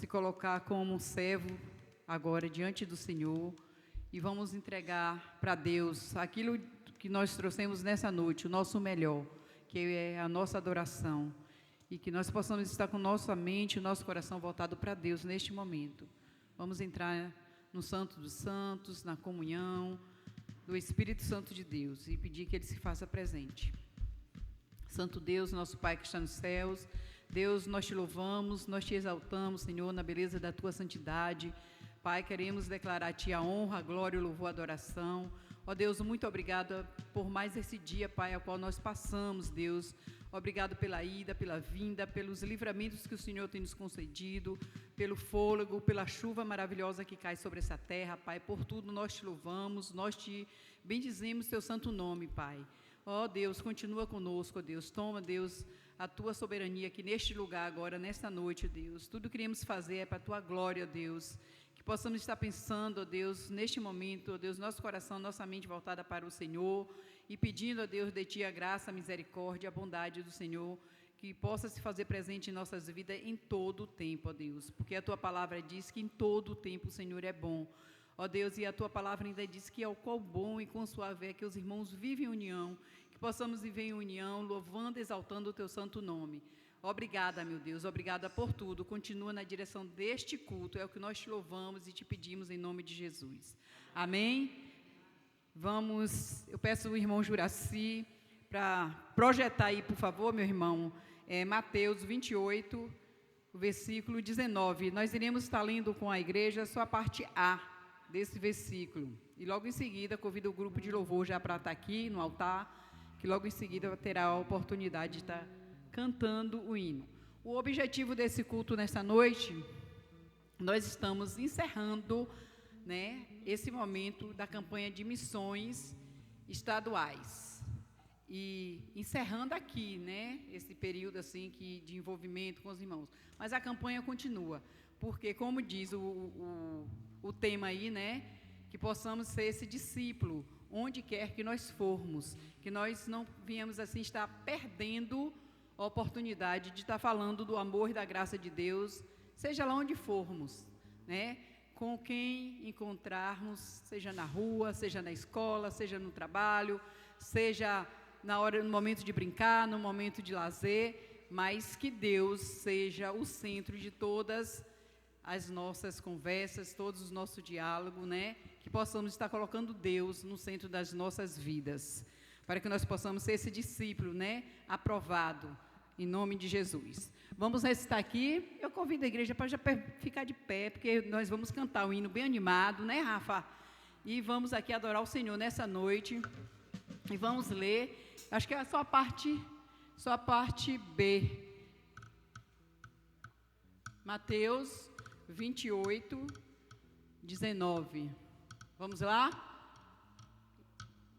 se colocar como um servo agora diante do Senhor e vamos entregar para Deus aquilo que nós trouxemos nessa noite, o nosso melhor, que é a nossa adoração, e que nós possamos estar com nossa mente e nosso coração voltado para Deus neste momento. Vamos entrar no Santo dos Santos, na comunhão do Espírito Santo de Deus e pedir que Ele se faça presente. Santo Deus, nosso Pai que está nos céus, Deus, nós te louvamos, nós te exaltamos, Senhor, na beleza da tua santidade. Pai, queremos declarar a ti a honra, a glória, o louvor, a adoração. Ó Deus, muito obrigada por mais esse dia, Pai, ao qual nós passamos, Deus. Obrigado pela ida, pela vinda, pelos livramentos que o Senhor tem nos concedido, pelo fôlego, pela chuva maravilhosa que cai sobre essa terra, Pai. Por tudo nós te louvamos, nós te bendizemos teu santo nome, Pai. Ó Deus, continua conosco, ó Deus. Toma, Deus, a tua soberania aqui neste lugar agora, nesta noite, Deus. Tudo que queremos fazer é para a tua glória, Deus. Que possamos estar pensando, ó Deus, neste momento, ó Deus, nosso coração, nossa mente voltada para o Senhor e pedindo, ó Deus, de ti a graça, a misericórdia, a bondade do Senhor, que possa se fazer presente em nossas vidas em todo o tempo, ó Deus, porque a tua palavra diz que em todo o tempo o Senhor é bom, ó Deus, e a tua palavra ainda diz que ao qual bom e com suave é que os irmãos vivem em união, que possamos viver em união, louvando e exaltando o teu santo nome. Obrigada, meu Deus, obrigada por tudo. Continua na direção deste culto, é o que nós te louvamos e te pedimos em nome de Jesus. Amém? Vamos, eu peço o irmão Juraci para projetar aí, por favor, meu irmão, Mateus 28, o versículo 19. Nós iremos estar lendo com a igreja só a parte A desse versículo. E logo em seguida, convido o grupo de louvor já para estar aqui no altar, que logo em seguida terá a oportunidade de estar cantando o hino. O objetivo desse culto nesta noite, nós estamos encerrando, né, esse momento da campanha de missões estaduais e encerrando aqui, né, esse período assim de envolvimento com os irmãos. Mas a campanha continua, porque como diz o tema aí, né, que possamos ser esse discípulo onde quer que nós formos, que nós não venhamos assim estar perdendo a oportunidade de estar falando do amor e da graça de Deus, seja lá onde formos, né? Com quem encontrarmos, seja na rua, seja na escola, seja no trabalho, seja no momento de brincar, no momento de lazer, mas que Deus seja o centro de todas as nossas conversas, todos os nossos diálogos, né? Que possamos estar colocando Deus no centro das nossas vidas, para que nós possamos ser esse discípulo, né? Aprovado, em nome de Jesus. Vamos recitar aqui. Eu convido a igreja para já ficar de pé, porque nós vamos cantar um hino bem animado, né, Rafa? E vamos aqui adorar o Senhor nessa noite. E vamos ler, acho que é só a parte B. Mateus 28, 19. Vamos lá?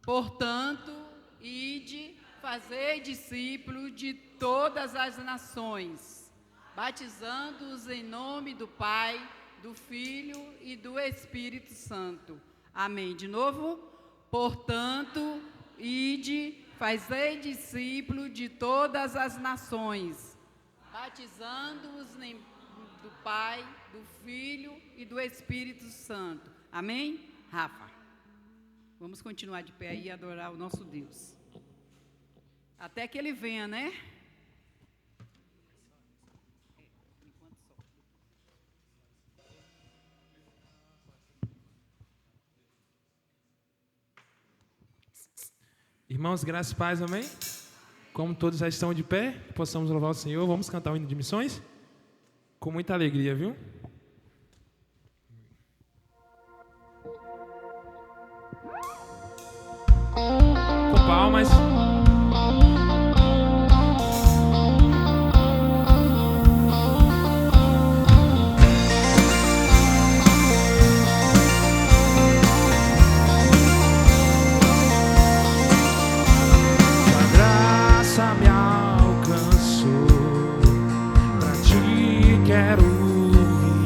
Portanto, ide, fazei discípulos de todas as nações, batizando-os em nome do Pai, do Filho e do Espírito Santo. Amém. De novo. Portanto, ide, fazei discípulos de todas as nações, batizando-os em nome do Pai, do Filho e do Espírito Santo. Amém? Rafa. Vamos continuar de pé aí e adorar o nosso Deus. Até que Ele venha, né? Irmãos, graças e paz, amém? Como todos já estão de pé, possamos louvar o Senhor, vamos cantar o hino de missões? Com muita alegria, viu? Com palmas. Me alcançou, pra ti quero vir.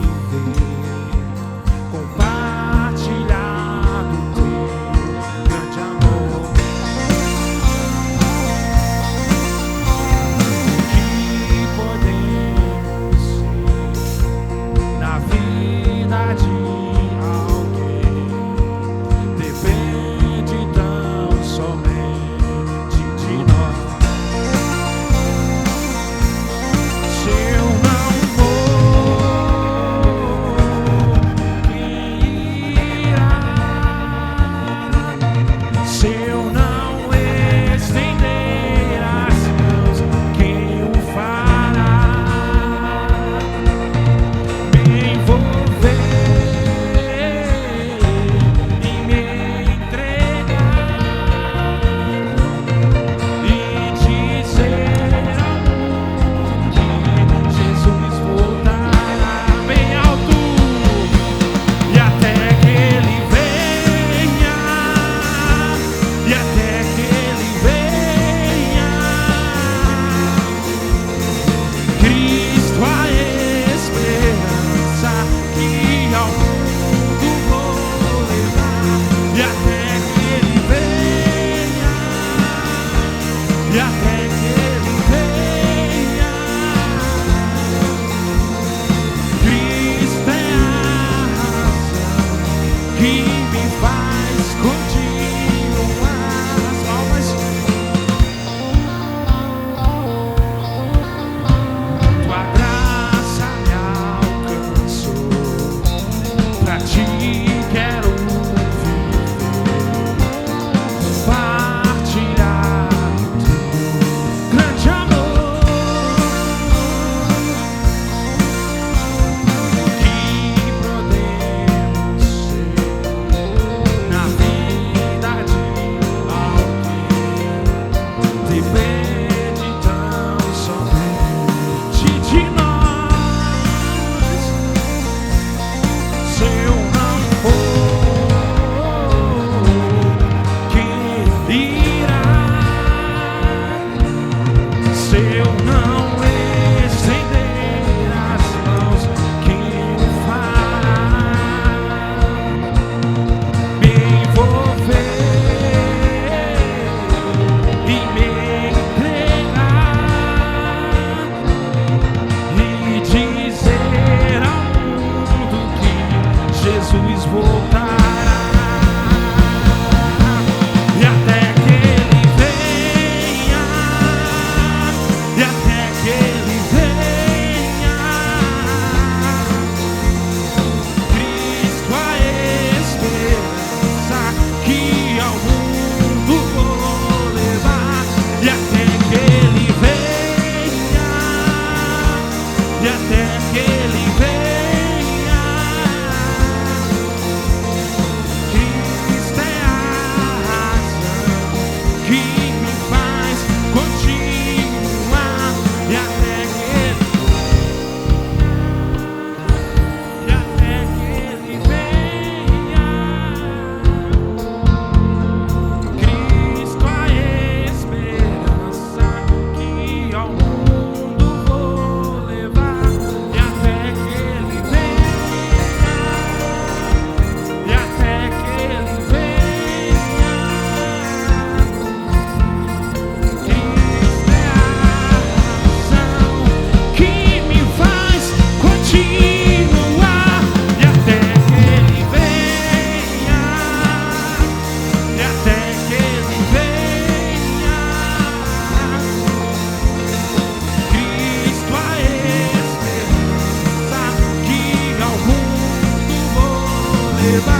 receba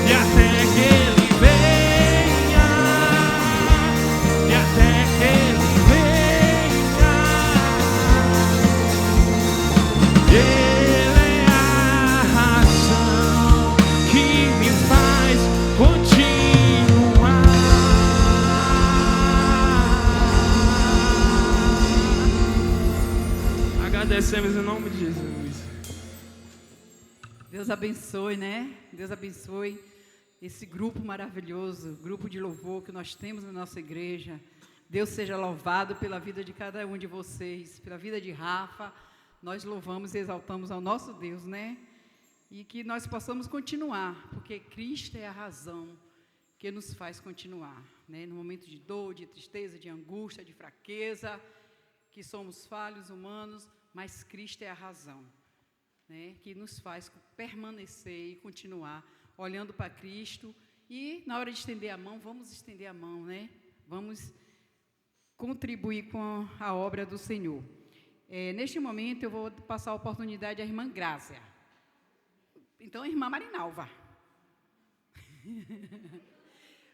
e até que Ele venha, e até que Ele venha. Ele é a razão que me faz continuar. Agradecemos em nome de Jesus. Deus abençoe, né? Deus abençoe esse grupo maravilhoso, grupo de louvor que nós temos na nossa igreja. Deus seja louvado pela vida de cada um de vocês, pela vida de Rafa. Nós louvamos e exaltamos ao nosso Deus, né? E que nós possamos continuar, porque Cristo é a razão que nos faz continuar, né? No momento de dor, de tristeza, de angústia, de fraqueza, que somos falhos humanos, mas Cristo é a razão, né, que nos faz permanecer e continuar olhando para Cristo. E na hora de estender a mão, vamos estender a mão, né? Vamos contribuir com a obra do Senhor. Neste momento eu vou passar a oportunidade à irmã Grácia. Então, irmã Marinalva.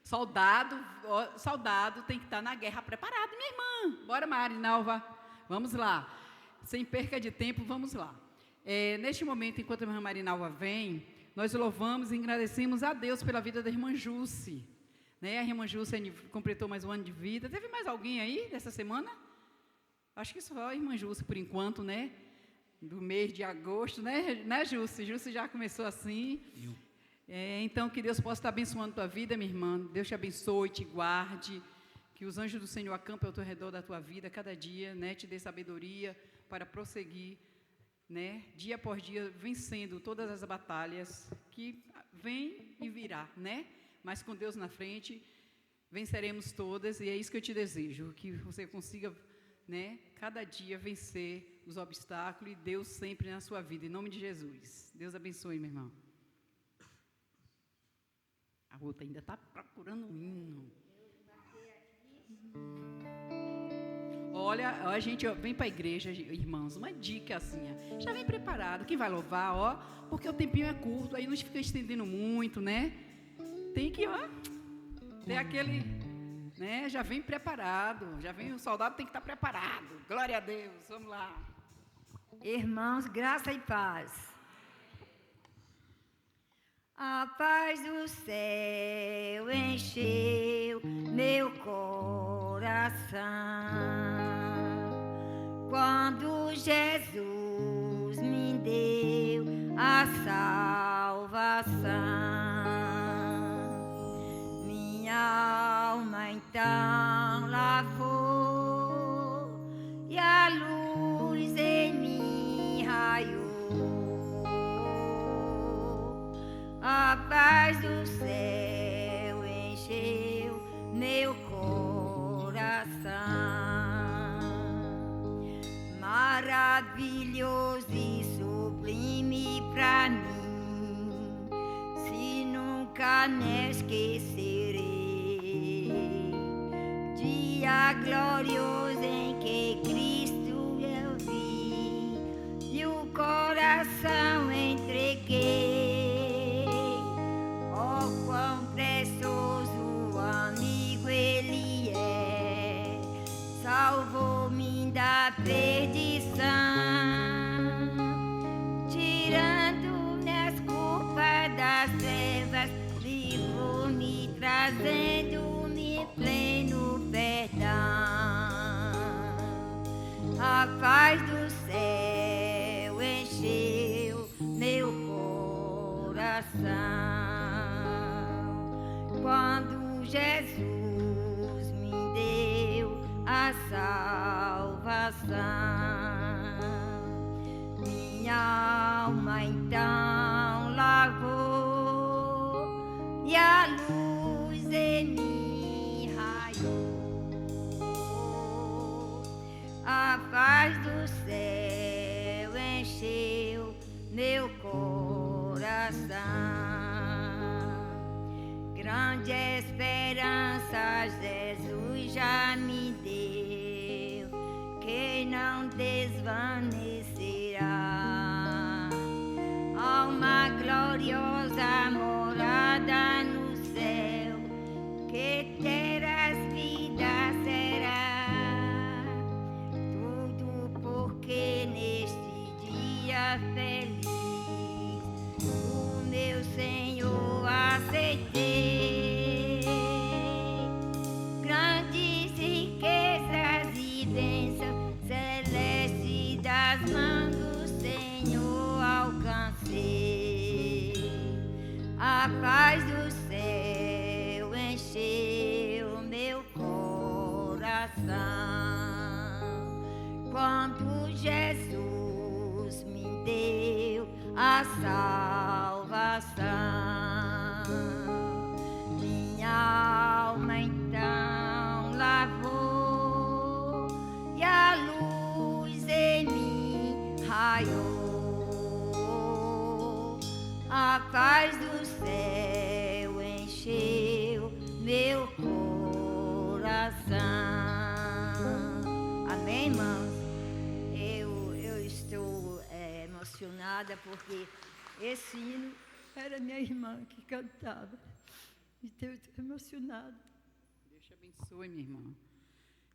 Soldado tem que estar na guerra preparado, minha irmã. Bora, Marinalva. Vamos lá. Sem perca de tempo, vamos lá. Neste momento, enquanto a irmã Marinalva vem, nós louvamos e agradecemos a Deus pela vida da irmã Jússi, né? A irmã Jússi completou mais um ano de vida. Teve mais alguém aí dessa semana? Acho que só a irmã Jússi, por enquanto, né? Do mês de agosto, né, Jússi? Jússi já começou assim. Então, que Deus possa estar abençoando a tua vida, minha irmã. Deus te abençoe, te guarde. Que os anjos do Senhor acampem ao teu redor da tua vida cada dia, né? Te dê sabedoria para prosseguir, né, dia após dia, vencendo todas as batalhas que vêm e virá, né? Mas com Deus na frente, venceremos todas, e é isso que eu te desejo, que você consiga, né, cada dia vencer os obstáculos, e Deus sempre na sua vida, em nome de Jesus. Deus abençoe, meu irmão. A outra ainda está procurando um hino. Olha, a gente vem para a igreja, irmãos, uma dica assim, já vem preparado, quem vai louvar, porque o tempinho é curto, aí não fica estendendo muito, né? Tem que, ter aquele, né? Já vem preparado, o soldado tem que estar preparado. Glória a Deus, vamos lá. Irmãos, graça e paz. A paz do céu encheu meu coração quando Jesus me deu a salvação. Minha alma então lavou e a luz em mim raiou. A paz do céu encheu meu coração. Maravilhoso e sublime pra mim, se nunca me esquecerei. Dia glorioso em que Cristo eu vi e o coração entreguei. Oh, quão precioso amigo Ele é, salvou-me da perdição, tirando-me as culpas das trevas, livrou-me, trazendo-me pleno perdão. A paz do céu encheu meu coração quando Jesus me deu a salvação. Minha alma então lavou e a luz em mim raiou. A paz do céu encheu meu coração. Grande esperança Jesus já me deu, que não desvanecerá. Alma gloriosa, amor A paz do céu encheu meu coração quando Jesus me deu a salvação. Minha alma então lavou e a luz em mim raiou. A paz do céu encheu meu coração. Amém, irmãos? Eu estou emocionada porque esse hino era minha irmã que cantava. Então eu estou emocionada. Deus te abençoe, minha irmã.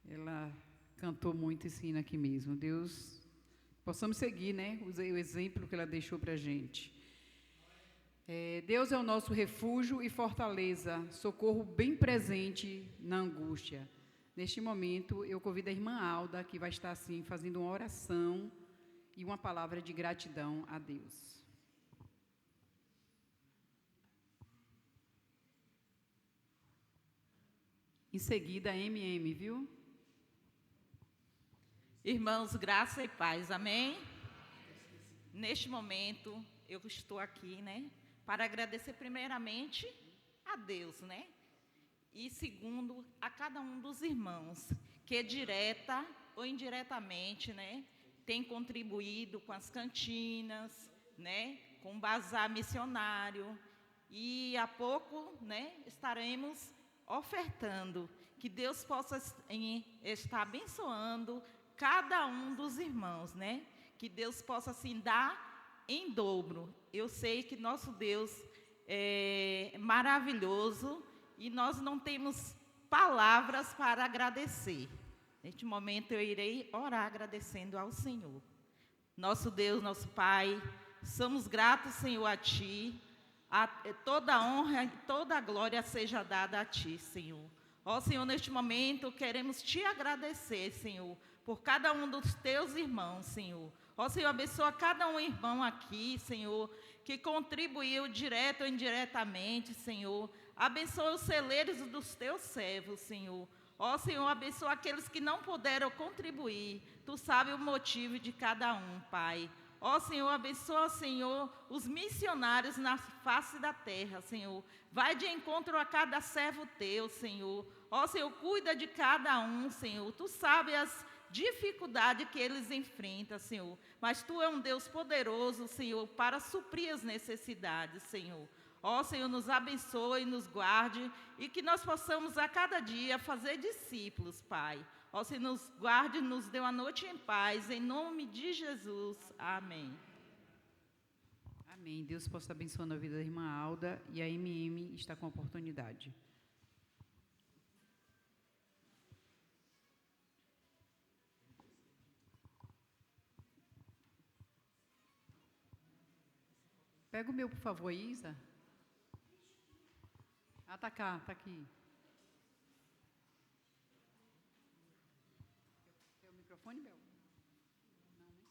Ela cantou muito esse hino aqui mesmo. Deus, possamos seguir, né? O exemplo que ela deixou para a gente. Deus é o nosso refúgio e fortaleza, socorro bem presente na angústia. Neste momento, eu convido a irmã Alda, que vai estar assim, fazendo uma oração e uma palavra de gratidão a Deus. Em seguida, MM, viu? Irmãos, graça e paz, amém? Neste momento, eu estou aqui, né, para agradecer primeiramente a Deus, né? E segundo, a cada um dos irmãos, que direta ou indiretamente, né, tem contribuído com as cantinas, né, com o bazar missionário. E há pouco, né, estaremos ofertando, que Deus possa estar abençoando cada um dos irmãos, né? Que Deus possa assim dar em dobro. Eu sei que nosso Deus é maravilhoso e nós não temos palavras para agradecer. Neste momento eu irei orar agradecendo ao Senhor. Nosso Deus, nosso Pai, somos gratos, Senhor, a Ti. Toda a honra e toda a glória seja dada a Ti, Senhor. Ó Senhor, neste momento queremos Te agradecer, Senhor, por cada um dos Teus irmãos, Senhor. Ó Senhor, abençoa cada um irmão aqui, Senhor, que contribuiu direto ou indiretamente, Senhor. Abençoa os celeiros dos Teus servos, Senhor. Ó Senhor, abençoa aqueles que não puderam contribuir. Tu sabes o motivo de cada um, Pai. Ó Senhor, abençoa, Senhor, os missionários na face da terra, Senhor. Vai de encontro a cada servo Teu, Senhor. Ó Senhor, cuida de cada um, Senhor. Tu sabes as dificuldades que eles enfrentam, Senhor. Mas Tu é um Deus poderoso, Senhor, para suprir as necessidades, Senhor. Ó Senhor, nos abençoe, nos guarde e que nós possamos a cada dia fazer discípulos, Pai. Ó Senhor, nos guarde e nos dê uma noite em paz, em nome de Jesus. Amém. Amém. Deus possa abençoar a vida da irmã Alda e a MM está com a oportunidade. Pega o meu, por favor, Isa. Ah, tá cá, tá aqui. Tem o microfone, Bel? Não, né?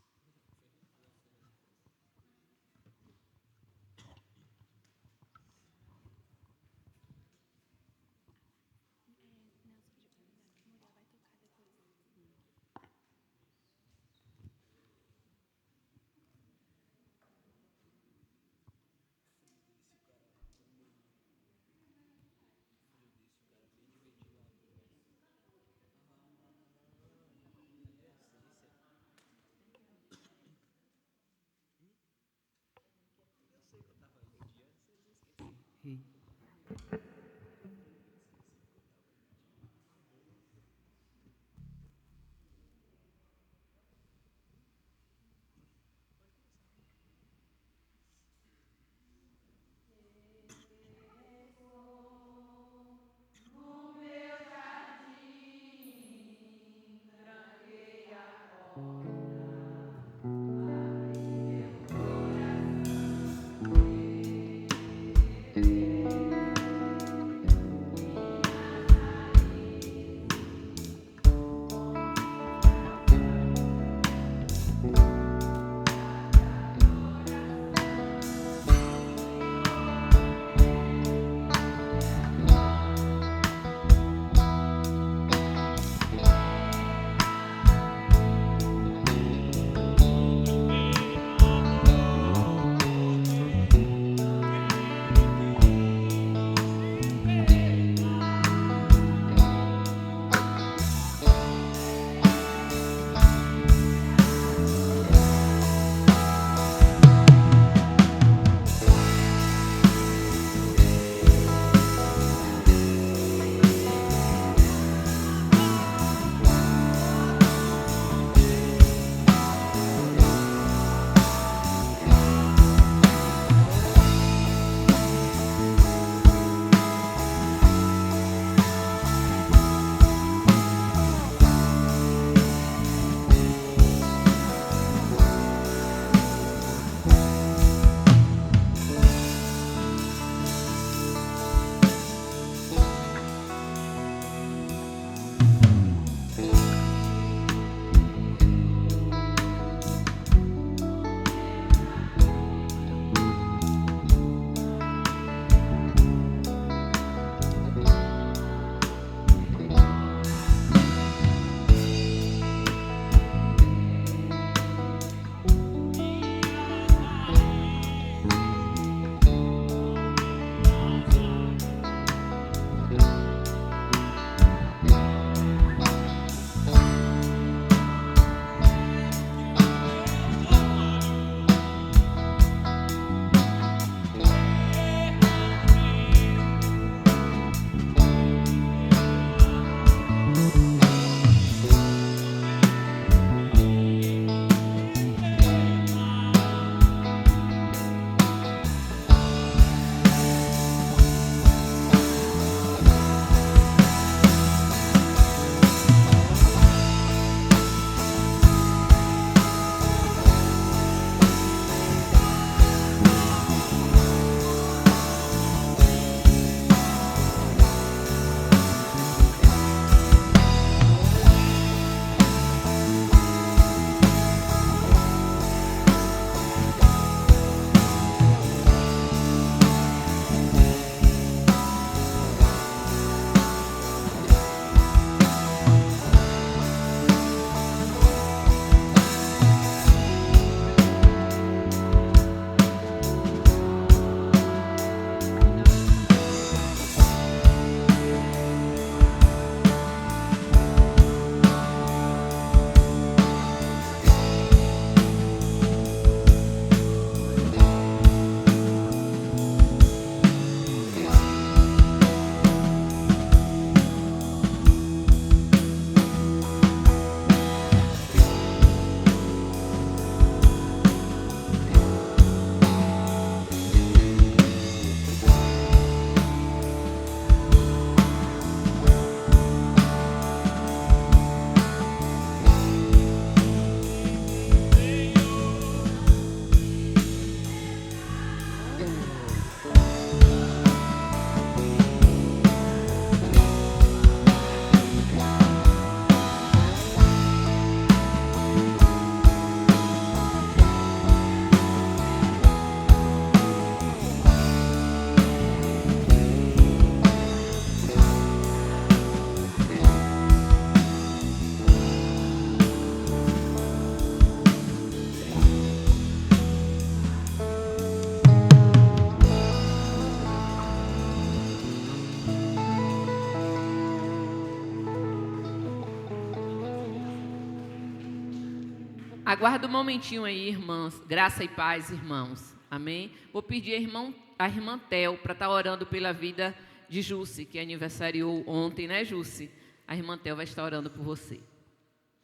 Aguarda um momentinho aí, irmãs. Graça e paz, irmãos. Amém? Vou pedir a irmã Tel para estar orando pela vida de Jussi, que aniversariou ontem, né, Jussi? A irmã Tel vai estar orando por você.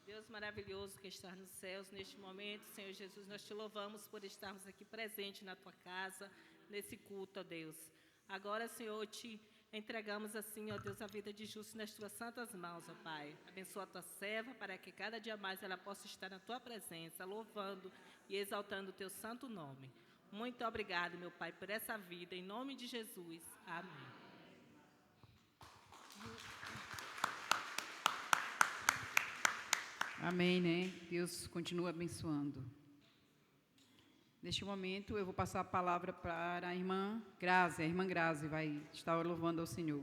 Deus maravilhoso que está nos céus, neste momento, Senhor Jesus, nós te louvamos por estarmos aqui presentes na tua casa, nesse culto, ó Deus. Agora, Senhor, te entregamos assim, ó Deus, a vida de Jussi nas tuas santas mãos, ó Pai. Abençoa a tua serva para que cada dia mais ela possa estar na tua presença, louvando e exaltando o teu santo nome. Muito obrigado, meu Pai, por essa vida, em nome de Jesus. Amém. Amém, né? Deus continua abençoando. Neste momento, eu vou passar a palavra para a irmã Grazi. A irmã Grazi vai estar louvando ao Senhor.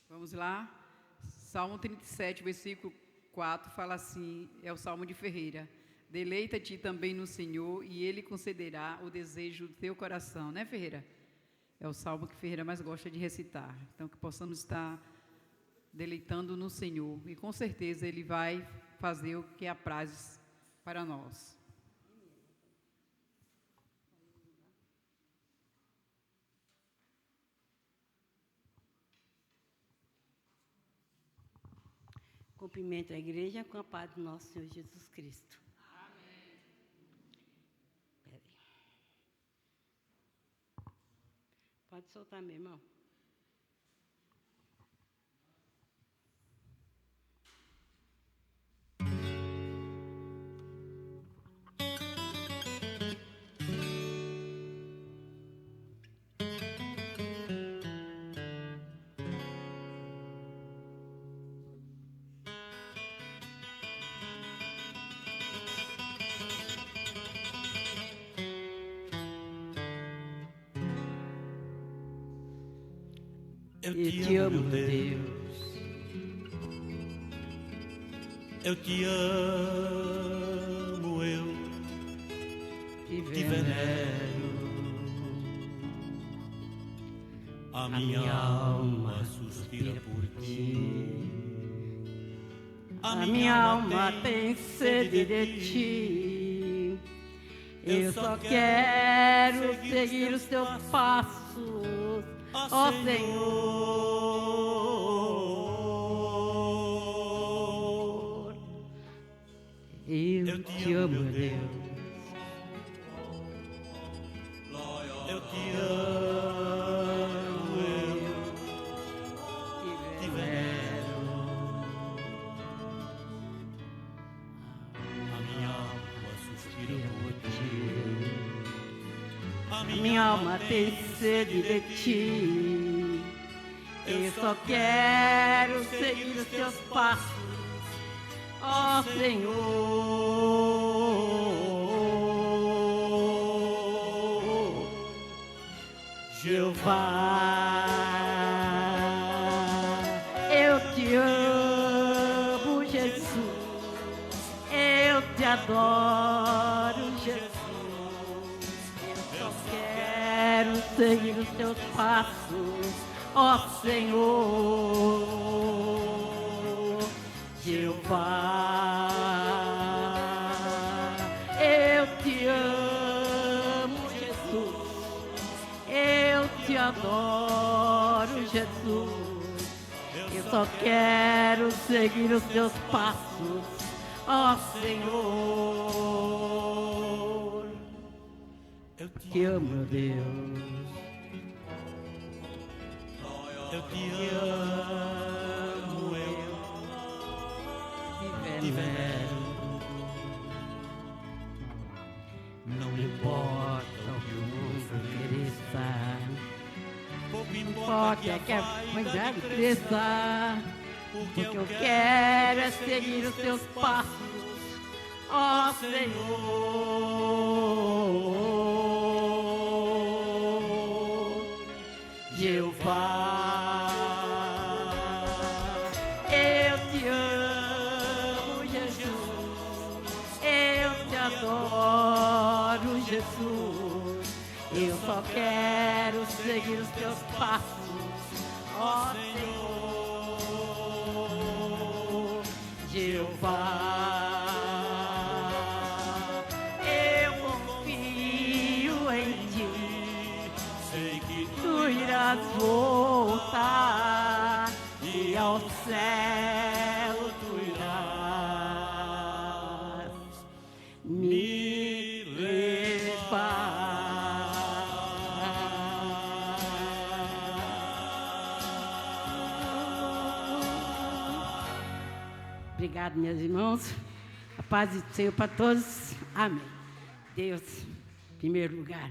Vamos lá. Salmo 37, versículo 4, fala assim, é o Salmo de Ferreira. Deleita-te também no Senhor e Ele concederá o desejo do teu coração. Né, Ferreira? É o Salmo que Ferreira mais gosta de recitar. Então, que possamos estar deleitando no Senhor. E, com certeza, Ele vai fazer o que apraz para nós. Cumprimento a igreja com a paz do nosso Senhor Jesus Cristo. Amém. Peraí. Pode soltar, meu irmão. Eu te amo, Deus. Eu te amo, eu te venero. A minha alma suspira por ti. A minha alma tem sede de ti. Eu só quero seguir os teus passos, ó Senhor. Eu te amo, meu Deus. Eu te amo, eu te venero. A minha alma suspira por ti. A minha alma tem sede de ti. Eu só quero seguir os teus passos, ó Senhor. Jeová, eu te amo, Jesus. Eu te adoro, Jesus. Eu só quero seguir os teus passos, ó Senhor. Jeová, eu te amo, Jesus. Eu te adoro, Jesus. Eu só quero seguir os teus passos, ó Senhor. Eu Te amo, meu Deus. Eu te amo, eu te venero. Não importa o que o mundo ofereça, Pouco importa é que a humanidade cresça. porque eu quero é seguir os teus passos, ó Senhor. Jeová, eu te amo, Jesus, eu te adoro, Jesus, eu só quero seguir os teus passos, ó Senhor. Jeová, eu confio em ti, sei que tu irás voltar e ao céu tu irás me levar. Obrigado, meus irmãos. A paz do Senhor para todos. Amém. Deus, em primeiro lugar,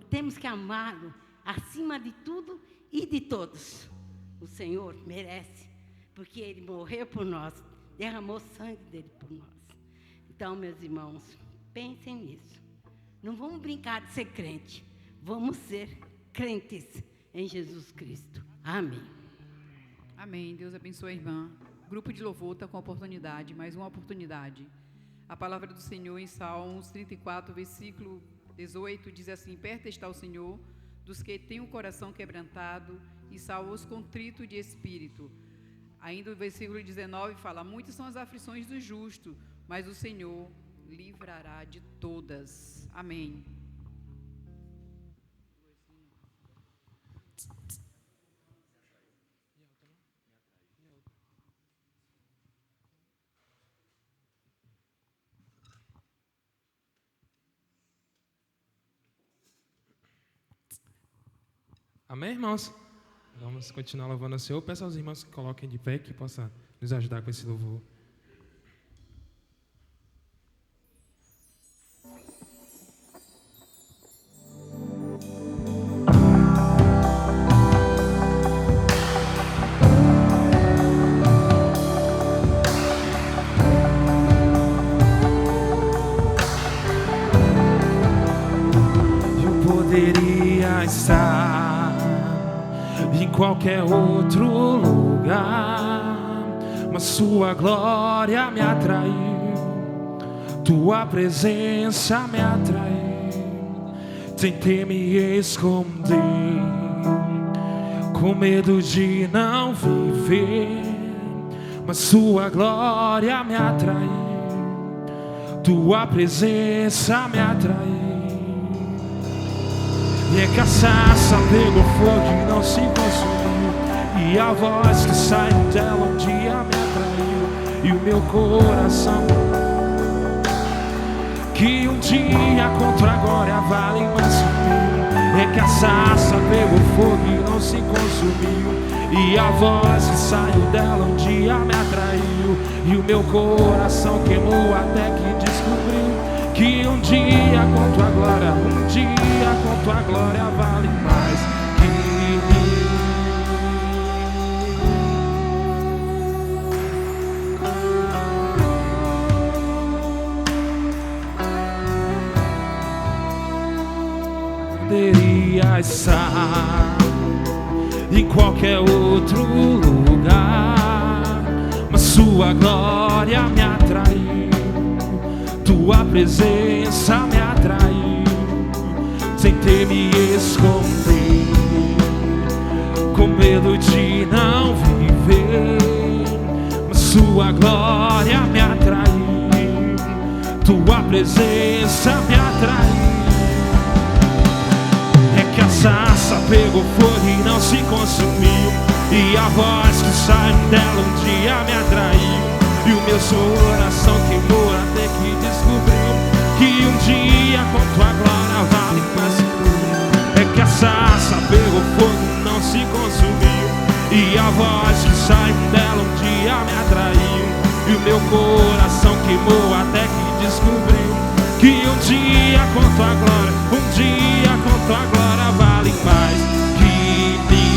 temos que amá-lo acima de tudo e de todos. O Senhor merece, porque Ele morreu por nós, derramou sangue dele por nós. Então, meus irmãos, pensem nisso. Não vamos brincar de ser crente, vamos ser crentes em Jesus Cristo. Amém. Amém. Deus abençoe a irmã. Grupo de louvor está com oportunidade, mais uma oportunidade. A palavra do Senhor em Salmos 34, versículo 18, diz assim: perto está o Senhor dos que têm o coração quebrantado e salva os contritos de espírito. Ainda o versículo 19 fala: muitas são as aflições do justo, mas o Senhor livrará de todas. Amém. Amém, irmãos? Vamos continuar louvando ao Senhor. Peço aos irmãos que coloquem de pé, que possa nos ajudar com esse louvor. Eu poderia estar em qualquer outro lugar, mas sua glória me atraiu, tua presença me atraiu. Tentei me esconder, com medo de não viver, mas sua glória me atraiu, tua presença me atraiu. E a cachaça pegou fogo e não se consumiu, e a voz que saiu dela um dia me atraiu, e o meu coração, que um dia contra a glória vale mais mil. E a cachaça pegou fogo e não se consumiu, e a voz que saiu dela um dia me atraiu, e o meu coração queimou até que descobriu que um dia com tua glória, um dia com tua glória vale mais que poderia estar em qualquer outro lugar, mas sua glória me atraiu, tua presença me atraiu. Tentei me esconder, com medo de não viver, mas sua glória me atraiu, tua presença me atraiu. É que a sarça pegou fogo e não se consumiu, e a voz que saiu dela um dia me atraiu, e o meu coração queimou até que descobriu que um dia com tua glória vale mais que tudo. É que a sarça pegou fogo, não se consumiu, e a voz que saiu dela um dia me atraiu, e o meu coração queimou até que descobriu que um dia com tua glória, um dia com tua glória vale mais que mil.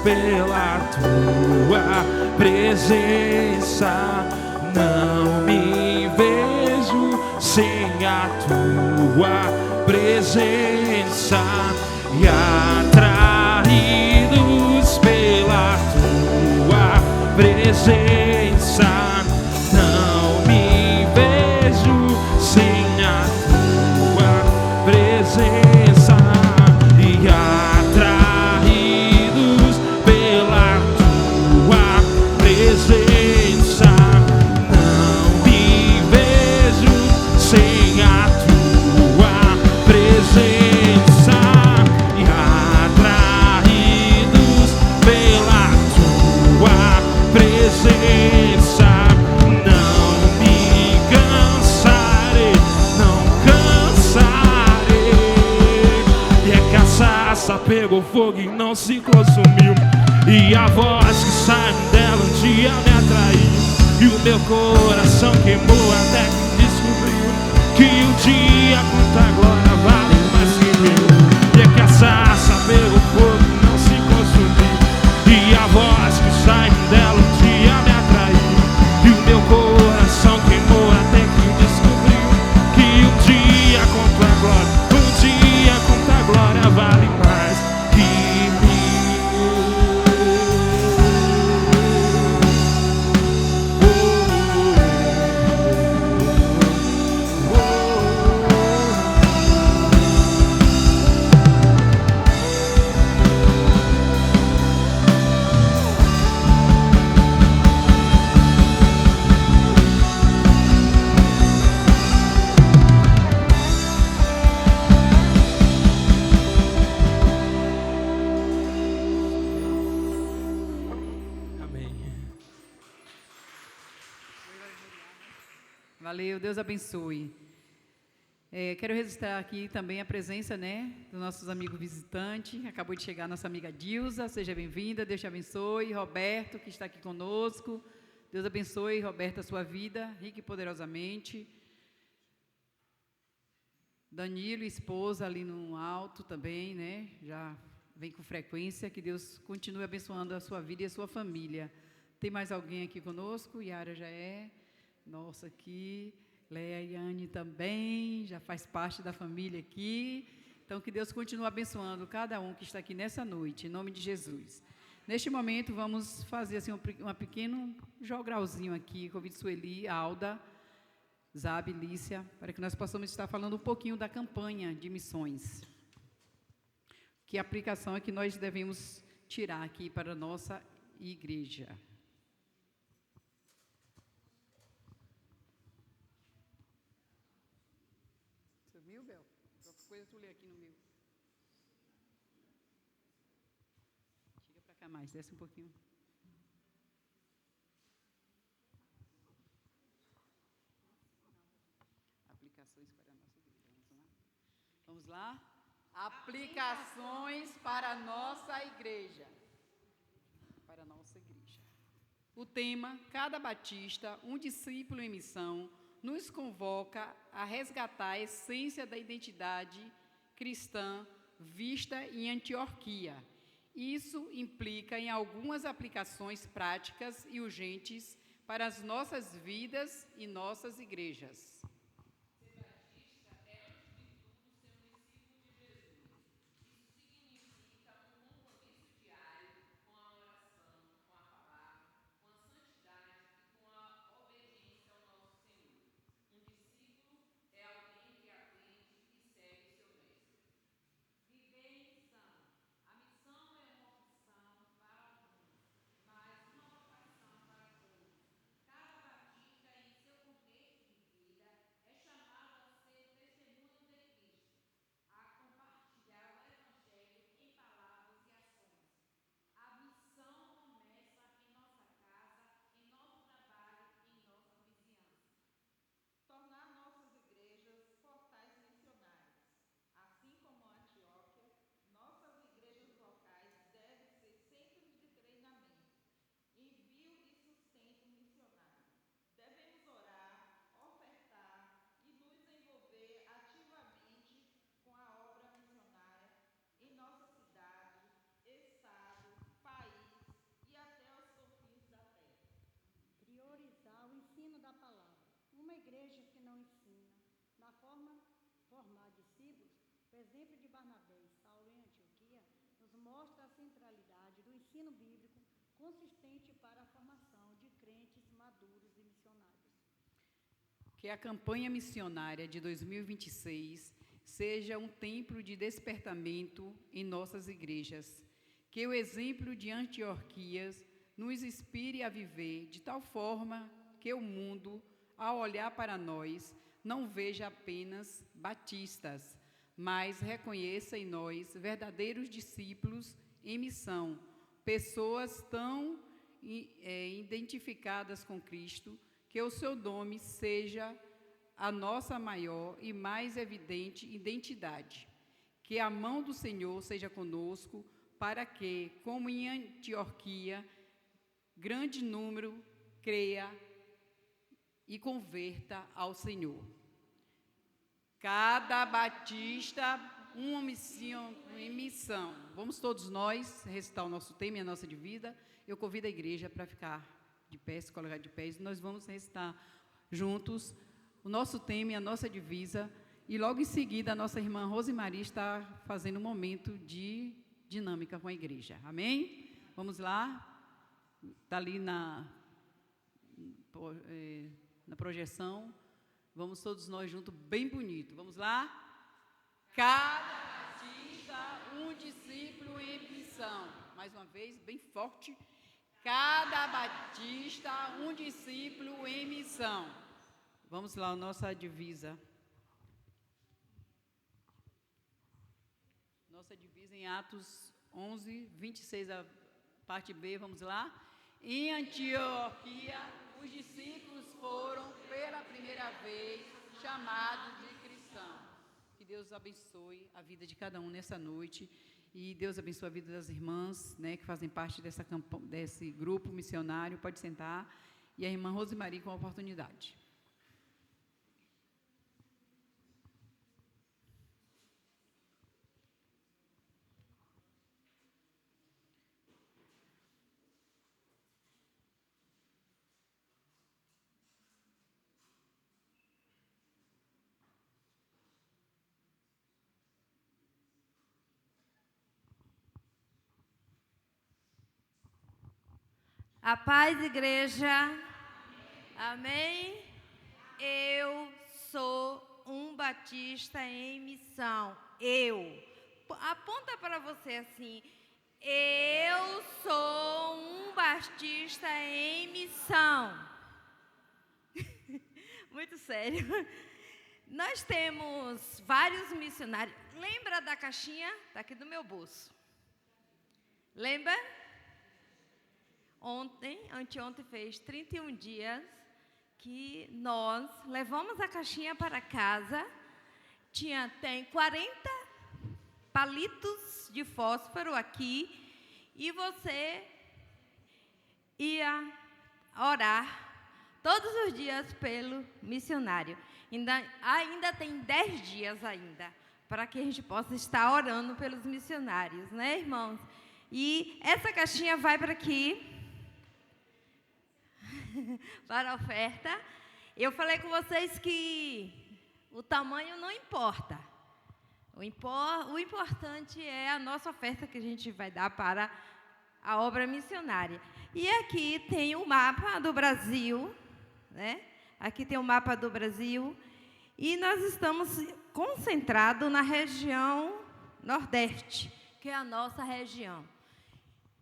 pela tua presença. Não me vejo sem a tua presença, e atraídos pela tua presença. Não me vejo sem a tua presença, e atraídos pela tua presença. Não me vejo sem a tua presença, e atraídos pela tua presença. Não me cansarei, não cansarei. E é que a sarça pegou fogo e não se consumiu, e a voz que sai dela um dia me atraiu, e o meu coração queimou até que descobriu que um dia muita glória vale mais que mil. E é que a sarça pegou fogo e não se consumiu, e a voz que sai dela um dia me atraiu, e o meu coração queimou até que descobriu que um dia com tua glória, um dia com tua glória vale mais que Valeu, Deus abençoe. Quero registrar aqui também a presença, dos nossos amigos visitantes. Acabou de chegar a nossa amiga Dilza, seja bem-vinda, Deus te abençoe. Roberto, que está aqui conosco, Deus abençoe, Roberto, a sua vida, rica e poderosamente. Danilo, esposa, ali no alto também, já vem com frequência, que Deus continue abençoando a sua vida e a sua família. Tem mais alguém aqui conosco? Yara já é. Nossa, aqui, Leia e Anne também, já faz parte da família aqui. Então, que Deus continue abençoando cada um que está aqui nessa noite, em nome de Jesus. Neste momento, vamos fazer assim, um pequeno jogralzinho aqui. Convido Sueli, Alda, Zabe, Lícia, para que nós possamos estar falando um pouquinho da campanha de missões. Que aplicação é que nós devemos tirar aqui para a nossa igreja. Viu, Bel? Qualquer coisa tu lê aqui no meu. Chega para cá mais, desce um pouquinho. Aplicações para a nossa igreja. Vamos lá? Aplicações para a nossa igreja. Para a nossa igreja. O tema, cada batista, um discípulo em missão, nos convoca a resgatar a essência da identidade cristã vista em Antioquia. Isso implica em algumas aplicações práticas e urgentes para as nossas vidas e nossas igrejas. igreja que não ensina, na forma formar discípulos, o exemplo de Barnabé e Saulo em Antioquia nos mostra a centralidade do ensino bíblico consistente para a formação de crentes maduros e missionários. Que a campanha missionária de 2026 seja um templo de despertamento em nossas igrejas. Que o exemplo de Antioquias nos inspire a viver de tal forma que o mundo, ao olhar para nós, não veja apenas batistas, mas reconheça em nós verdadeiros discípulos em missão, pessoas tão identificadas com Cristo, que o seu nome seja a nossa maior e mais evidente identidade. Que a mão do Senhor seja conosco, para que, como em Antioquia, grande número creia e converta ao Senhor. Cada batista, uma missão em missão. Vamos todos nós recitar o nosso tema e a nossa divisa. Eu convido a igreja para ficar de pé, se colocar de pé. Nós vamos recitar juntos o nosso tema e a nossa divisa. E logo em seguida, a nossa irmã Rosemaria está fazendo um momento de dinâmica com a igreja. Amém? Vamos lá. Está ali na projeção. Vamos todos nós juntos, bem bonito. Vamos lá? Cada batista, um discípulo em missão. Mais uma vez, bem forte. Cada batista, um discípulo em missão. Vamos lá, a nossa divisa. Nossa divisa em Atos 11, 26, a parte B, vamos lá. Em Antioquia, os discípulos foram pela primeira vez chamados de cristãos. Que Deus abençoe a vida de cada um nessa noite e Deus abençoe a vida das irmãs, né, que fazem parte desse grupo missionário. Pode sentar. E a irmã Rosemaria com a oportunidade. A paz, igreja. Amém? Eu sou um batista em missão. Eu. Aponta para você assim. Eu sou um batista em missão. Muito sério. Nós temos vários missionários. Lembra da caixinha? Está aqui do meu bolso. Lembra? Anteontem fez 31 dias que nós levamos a caixinha para casa. Tem 40 palitos de fósforo aqui e você ia orar todos os dias pelo missionário. Ainda tem 10 dias ainda para que a gente possa estar orando pelos missionários, né, irmãos? E essa caixinha vai para aqui. Para a oferta. Eu falei com vocês que o tamanho não importa. O importante é a nossa oferta que a gente vai dar para a obra missionária. E aqui tem o mapa do Brasil, né? Aqui tem o mapa do Brasil. E nós estamos concentrados na região Nordeste, que é a nossa região.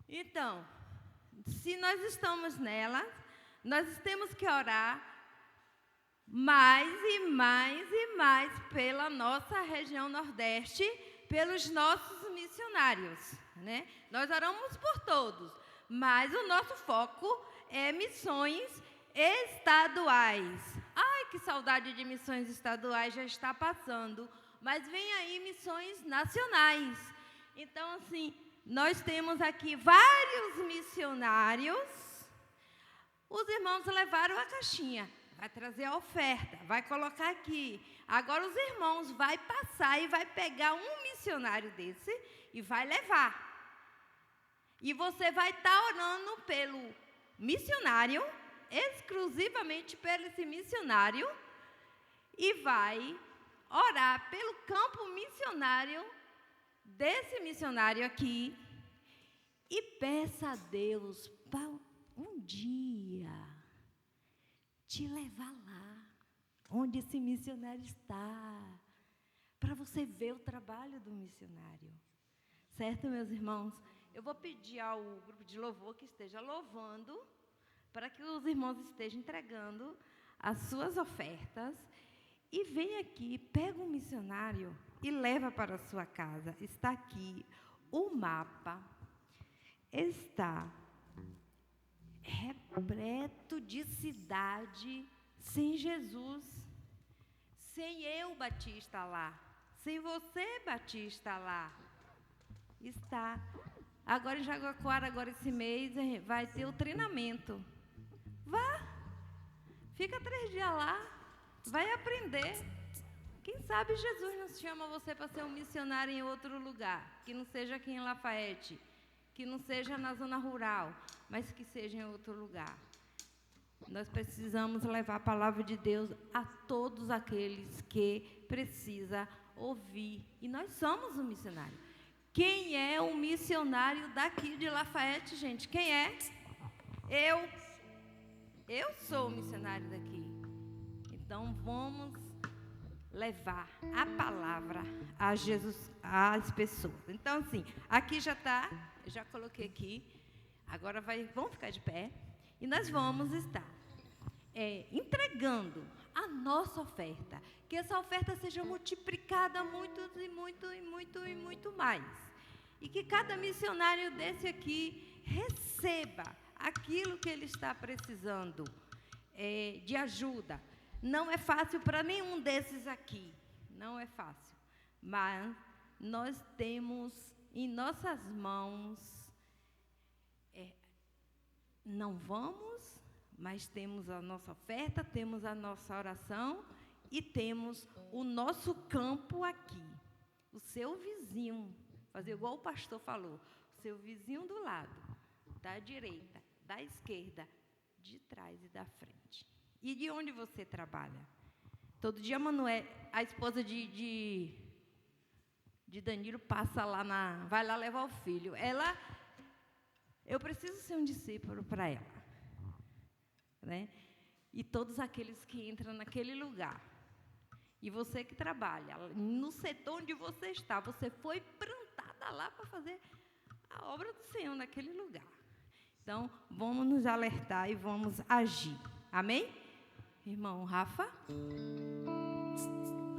Então, se nós estamos nela, nós temos que orar mais e mais e mais pela nossa região Nordeste, pelos nossos missionários, né? Nós oramos por todos, mas o nosso foco é missões estaduais. Ai, que saudade de missões estaduais, já está passando, mas vem aí missões nacionais. Então, assim, nós temos aqui vários missionários. Os irmãos levaram a caixinha, vai trazer a oferta, vai colocar aqui. Agora os irmãos vai passar e vai pegar um missionário desse e vai levar. E você vai estar orando pelo missionário, exclusivamente pelo esse missionário, e vai orar pelo campo missionário desse missionário aqui e peça a Deus para um dia te levar lá, onde esse missionário está, para você ver o trabalho do missionário. Certo, meus irmãos? Eu vou pedir ao grupo de louvor que esteja louvando, para que os irmãos estejam entregando as suas ofertas, e vem aqui, pega um missionário e leva para a sua casa. Está aqui o mapa, está repleto de cidade sem Jesus, sem eu, Batista, lá, sem você, Batista, lá. Está. Agora em Jaguaquara, agora esse mês, vai ter o treinamento. Vá, fica 3 dias lá, vai aprender. Quem sabe Jesus não chama você para ser um missionário em outro lugar, que não seja aqui em Lafayette, que não seja na zona rural, mas que seja em outro lugar. Nós precisamos levar a palavra de Deus a todos aqueles que precisam ouvir. E nós somos um missionário. Quem é o missionário daqui de Lafayette, gente? Quem é? Eu sou o missionário daqui. Então, vamos levar a palavra a Jesus, às pessoas. Então, assim, aqui já está, eu já coloquei aqui. Agora vamos ficar de pé. E nós vamos estar entregando a nossa oferta. Que essa oferta seja multiplicada muito e muito e muito e muito mais. E que cada missionário desse aqui receba aquilo que ele está precisando de ajuda. Não é fácil para nenhum desses aqui. Não é fácil. Mas nós temos em nossas mãos, não vamos, mas temos a nossa oferta, temos a nossa oração e temos o nosso campo aqui. O seu vizinho, fazer igual o pastor falou, o seu vizinho do lado, da direita, da esquerda, de trás e da frente. E de onde você trabalha? Todo dia, Manoel, a esposa de Danilo passa lá, vai lá levar o filho. Eu preciso ser um discípulo para ela. Né? E todos aqueles que entram naquele lugar. E você que trabalha, no setor onde você está, você foi plantada lá para fazer a obra do Senhor naquele lugar. Então, vamos nos alertar e vamos agir. Amém? Irmão Rafa?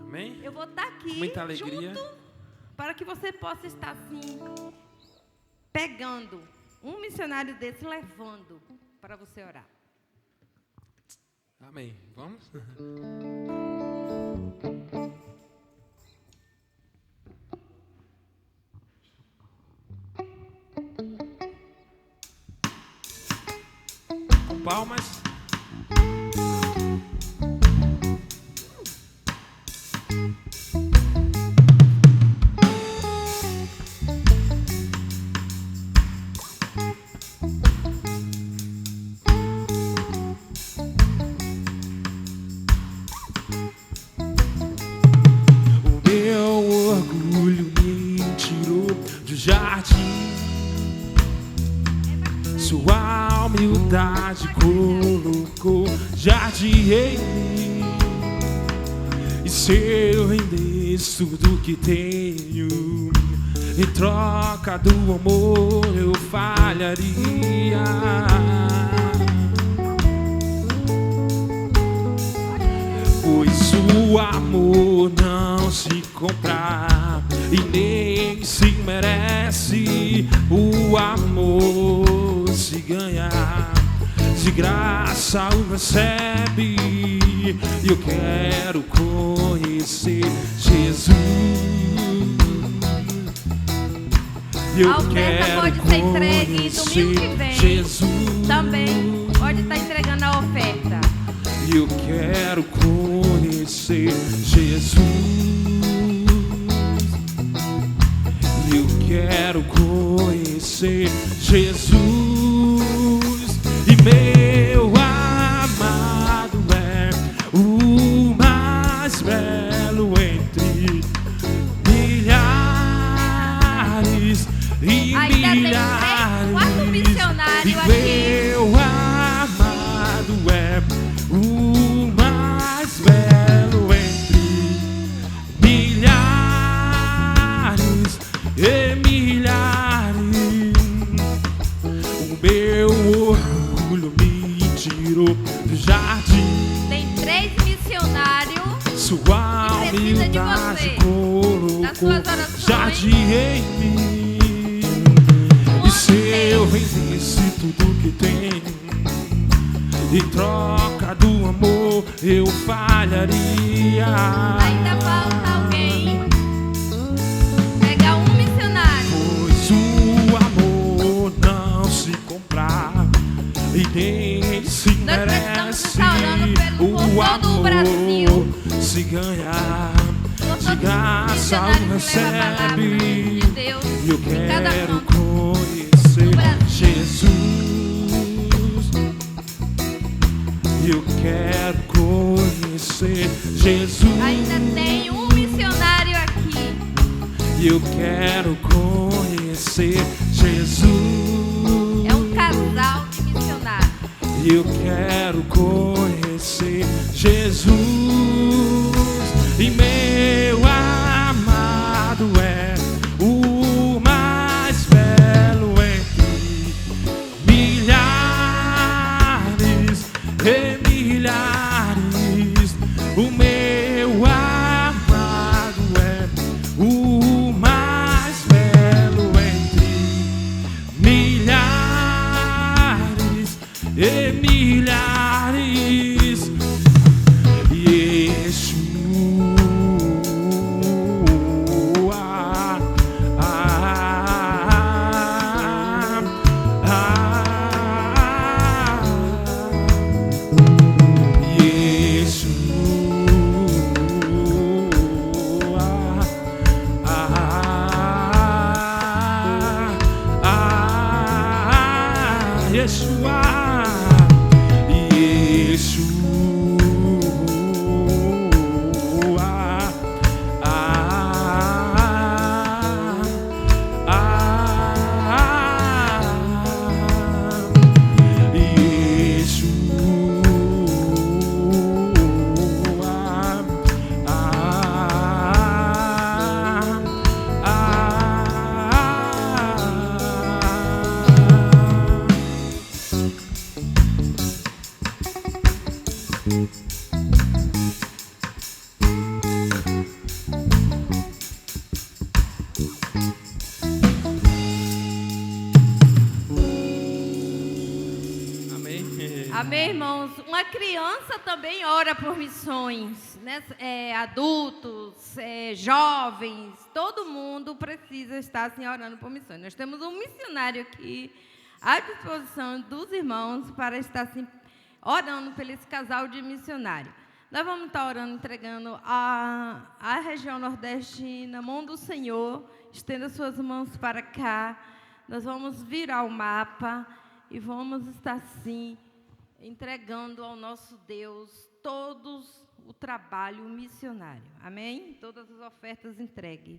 Amém? Eu vou estar aqui muita alegria, junto para que você possa estar assim, pegando um missionário desse, levando para você orar. Amém. Vamos? Palmas. O meu orgulho me tirou do jardim. Sua humildade colocou jardim em mim. E se eu rendesse tudo que tenho, em troca do amor eu falharia. Pois o amor não se compra e nem se merece. O amor se ganha, de graça o recebe. E eu quero conhecer Jesus. A oferta pode ser entregue domingo que vem. Jesus. Também pode estar entregando a oferta. Eu quero conhecer Jesus. Eu quero conhecer Jesus. E meu amado é o mais mais belo entre milhares e Ainda tem milhares. quatro missionários E meu amado é o mais belo entre milhares e milhares. O meu orgulho me tirou do jardim. Tem 3 missionários. Sua que precisa de humildade você, colocou das suas orações. jardim em mim. E se eu vendesse tudo que tenho, em troca do amor eu falharia. Ainda falta alguém. Pega um missionário. Pois o amor não se compra e nem se Nós precisamos merece. estar orando por O todo o Brasil. amor se ganha, Por de todos os graça o missionários que levam a palavra recebe. de Deus E eu em cada quero canto conhecer do Brasil. Jesus. Eu quero conhecer Jesus. Ainda tem um missionário aqui. Eu quero conhecer Jesus. É um casal de missionários. Eu quero conhecer Jesus. E meu amado é o mais belo entre milhares e milhares. O meu amado é o mais belo entre milhares e milhares. Amém, irmãos? Uma criança também ora por missões, né? Adultos, jovens, todo mundo precisa estar assim, orando por missões. Nós temos um missionário aqui à disposição dos irmãos para estar assim, orando por esse casal de missionário. Nós vamos estar orando, entregando a região Nordeste na mão do Senhor. Estenda suas mãos para cá. Nós vamos virar o mapa e vamos estar assim, entregando ao nosso Deus todos o trabalho missionário. Amém? Todas as ofertas entregue.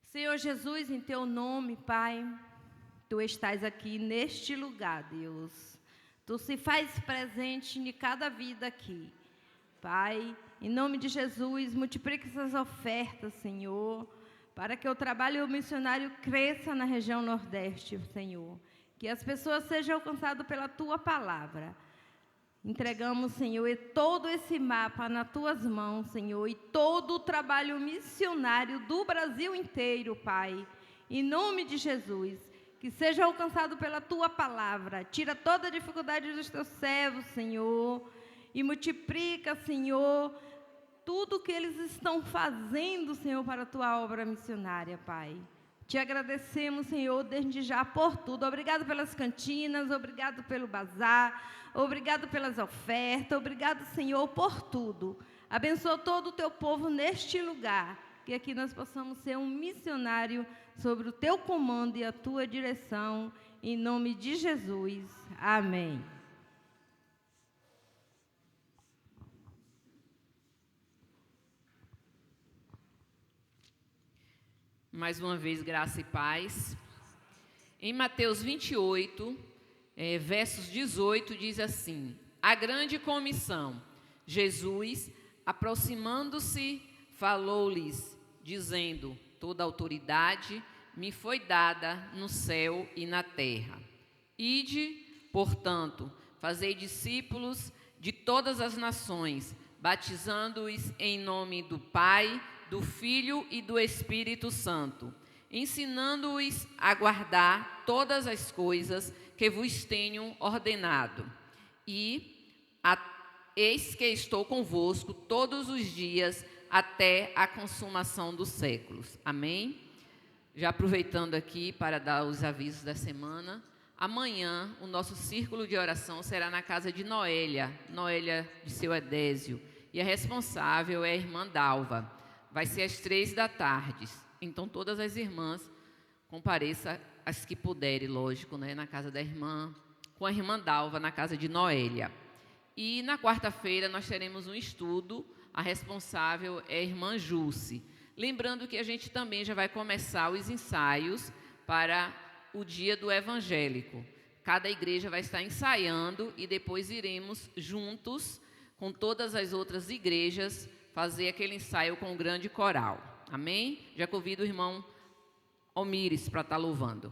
Senhor Jesus, em teu nome, Pai, tu estás aqui neste lugar, Deus. Tu se faz presente em cada vida aqui. Pai, em nome de Jesus, multiplique essas ofertas, Senhor, para que o trabalho missionário cresça na região Nordeste, Senhor. Que as pessoas sejam alcançadas pela Tua palavra. Entregamos, Senhor, e todo esse mapa nas Tuas mãos, Senhor, e todo o trabalho missionário do Brasil inteiro, Pai. Em nome de Jesus, que seja alcançado pela Tua palavra. Tira toda a dificuldade dos Teus servos, Senhor, e multiplica, Senhor, tudo que eles estão fazendo, Senhor, para a Tua obra missionária, Pai. Te agradecemos, Senhor, desde já por tudo. Obrigado pelas cantinas, obrigado pelo bazar, obrigado pelas ofertas, obrigado, Senhor, por tudo. Abençoa todo o Teu povo neste lugar, que aqui nós possamos ser um missionário sobre o Teu comando e a Tua direção, em nome de Jesus. Amém. Mais uma vez, graça e paz. Em Mateus 28, versos 18, diz assim: a grande comissão. Jesus, aproximando-se, falou-lhes, dizendo: toda autoridade me foi dada no céu e na terra. Ide, portanto, fazei discípulos de todas as nações, batizando-os em nome do Pai, do Filho e do Espírito Santo, ensinando-os a guardar todas as coisas que vos tenho ordenado. Eis que estou convosco todos os dias até a consumação dos séculos. Amém? Já aproveitando aqui para dar os avisos da semana, amanhã o nosso círculo de oração será na casa de Noélia de seu Edésio, e a responsável é a irmã Dalva. Vai ser às 15h. Então todas as irmãs compareçam, as que puderem, lógico, né, na casa da irmã, com a irmã Dalva na casa de Noélia. E na quarta-feira nós teremos um estudo, a responsável é a irmã Jússi. Lembrando que a gente também já vai começar os ensaios para o dia do evangélico. Cada igreja vai estar ensaiando e depois iremos juntos com todas as outras igrejas fazer aquele ensaio com um grande coral. Amém? Já convido o irmão Almires para estar louvando.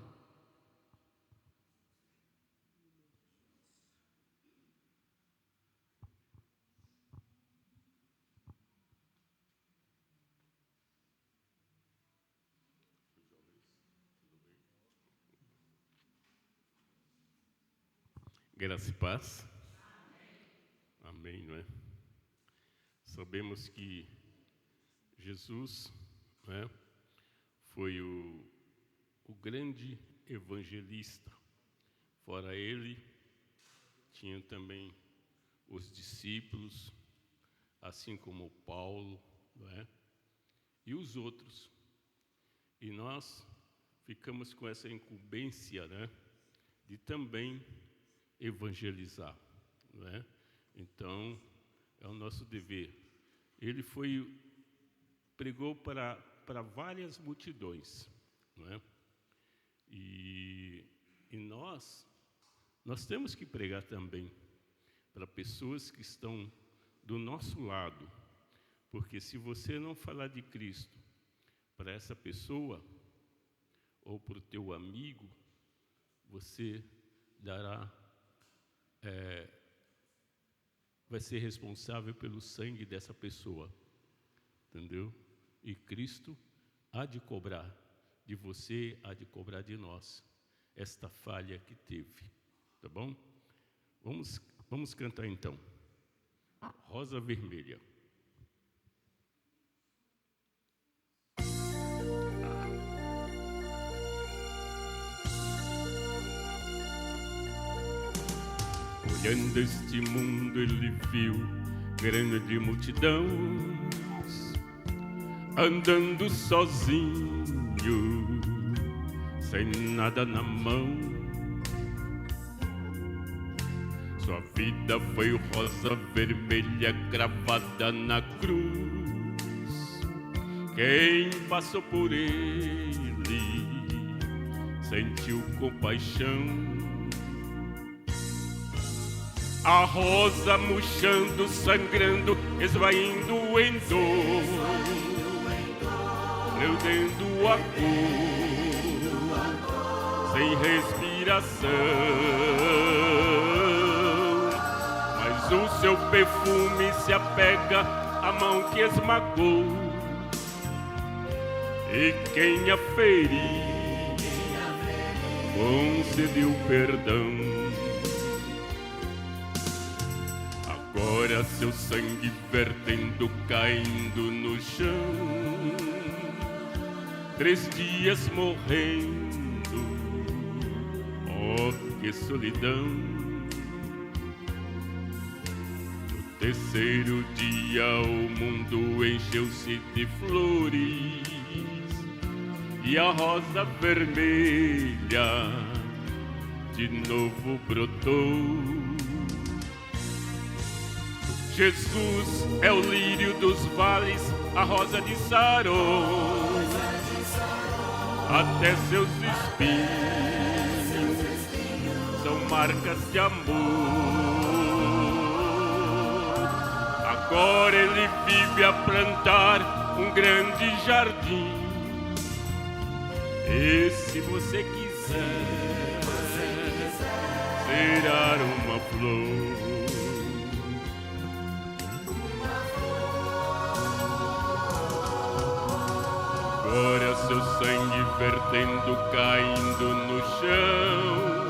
Graça e paz. Amém, não é? Sabemos que Jesus, não é, foi o grande evangelista. Fora ele, tinha também os discípulos, assim como Paulo, não é? E os outros. E nós ficamos com essa incumbência, né, de também evangelizar, não é? Então, é o nosso dever. Ele pregou para várias multidões, não é? E nós temos que pregar também para pessoas que estão do nosso lado, porque se você não falar de Cristo para essa pessoa ou para o teu amigo, você vai ser responsável pelo sangue dessa pessoa, entendeu? E Cristo há de cobrar de você, há de cobrar de nós esta falha que teve, tá bom? Vamos cantar então. Rosa Vermelha. Olhando este mundo, ele viu grande multidão, andando sozinho, sem nada na mão. Sua vida foi rosa vermelha cravada na cruz. Quem passou por ele sentiu compaixão. A rosa murchando, sangrando, esvaindo em dor, perdendo a cor, sem respiração. Mas o seu perfume se apega à mão que esmagou, e quem a feriu concedeu perdão. Agora seu sangue vertendo, caindo no chão, 3 dias morrendo, oh que solidão. No terceiro dia o mundo encheu-se de flores, e a rosa vermelha de novo brotou. Jesus é o lírio dos vales, a rosa de Sarón, até seus espinhos são marcas de amor. Agora ele vive a plantar um grande jardim. E se você quiser será uma flor. Agora seu sangue vertendo, caindo no chão,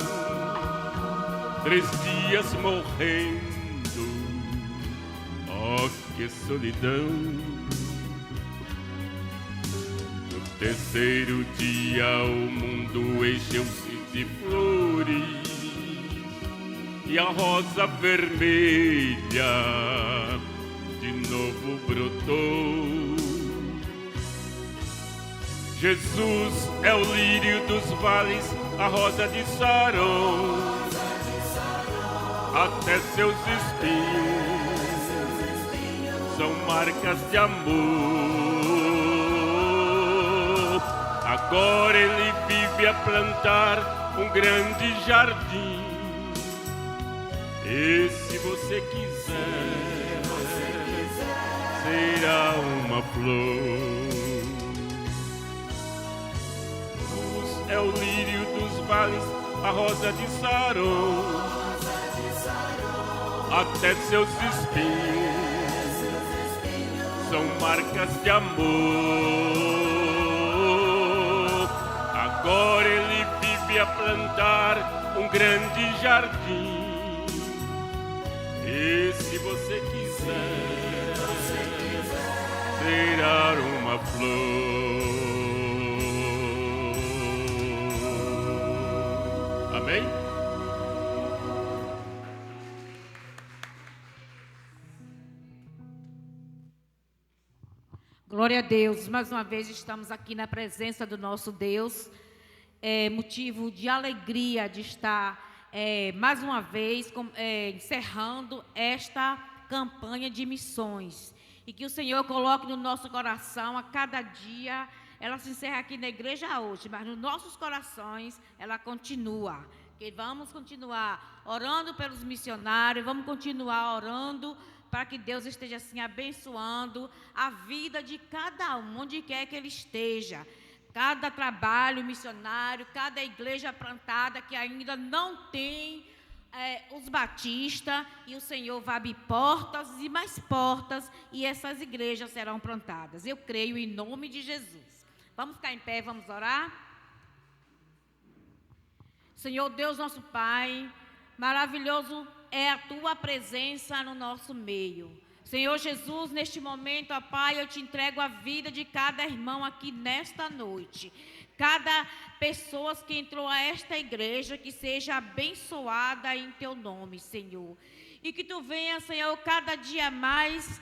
3 dias morrendo, oh que solidão. No 3º dia o mundo encheu-se de flores e a rosa vermelha de novo brotou. Jesus é o lírio dos vales, a rosa de Saron, até seus espinhos são marcas de amor. Agora ele vive a plantar um grande jardim. E se você quiser será uma flor. É o lírio dos vales, a rosa de Saron, até seus espinhos são marcas de amor. Agora ele vive a plantar um grande jardim. E se você quiser será uma flor. Amém? Glória a Deus. Mais uma vez estamos aqui na presença do nosso Deus. É motivo de alegria de estar mais uma vez encerrando esta campanha de missões. E que o Senhor coloque no nosso coração a cada dia. Ela se encerra aqui na igreja hoje, mas nos nossos corações ela continua. Que vamos continuar orando pelos missionários, vamos continuar orando para que Deus esteja assim abençoando a vida de cada um, onde quer que ele esteja. Cada trabalho missionário, cada igreja plantada que ainda não tem os batistas, e o Senhor vai abrir portas e mais portas, e essas igrejas serão plantadas. Eu creio em nome de Jesus. Vamos ficar em pé, vamos orar? Senhor Deus, nosso Pai, maravilhoso é a Tua presença no nosso meio. Senhor Jesus, neste momento, ó Pai, eu te entrego a vida de cada irmão aqui nesta noite. Cada pessoa que entrou a esta igreja, que seja abençoada em Teu nome, Senhor. E que Tu venha, Senhor, cada dia mais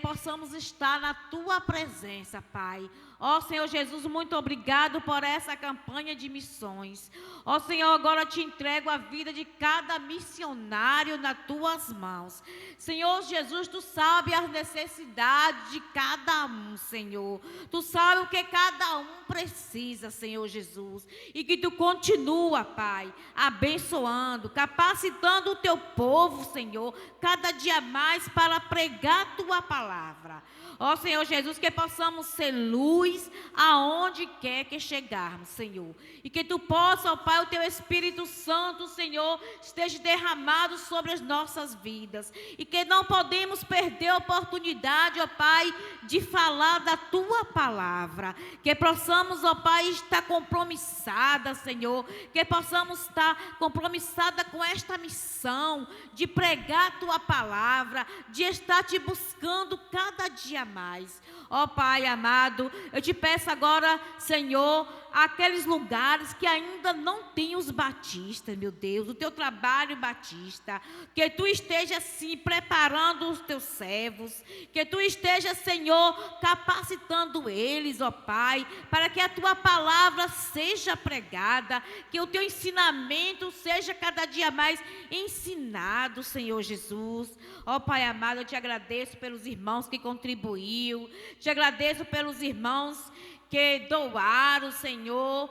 possamos estar na Tua presença, Pai. Ó Senhor Jesus, muito obrigado por essa campanha de missões. Ó Senhor, agora te entrego a vida de cada missionário nas Tuas mãos. Senhor Jesus, Tu sabe as necessidades de cada um, Senhor. Tu sabe o que cada um precisa, Senhor Jesus. E que Tu continua, Pai, abençoando, capacitando o Teu povo, Senhor, cada dia mais para pregar Tua palavra. Ó Senhor Jesus, que possamos ser luz aonde quer que chegarmos, Senhor. E que Tu possa, ó Pai, o Teu Espírito Santo, Senhor, esteja derramado sobre as nossas vidas. E que não podemos perder a oportunidade, ó Pai, de falar da Tua palavra. Que possamos, ó Pai, estar compromissada, Senhor. Que possamos estar compromissada com esta missão de pregar a Tua palavra, de estar Te buscando cada dia mais. Ó Pai amado, eu te peço agora, Senhor, aqueles lugares que ainda não tem os batistas, meu Deus, o Teu trabalho batista, que Tu esteja assim preparando os Teus servos, que Tu esteja, Senhor, capacitando eles, ó Pai, para que a Tua palavra seja pregada, que o Teu ensinamento seja cada dia mais ensinado, Senhor Jesus. Ó Pai amado, eu te agradeço pelos irmãos que contribuiu, te agradeço pelos irmãos que doaram, Senhor,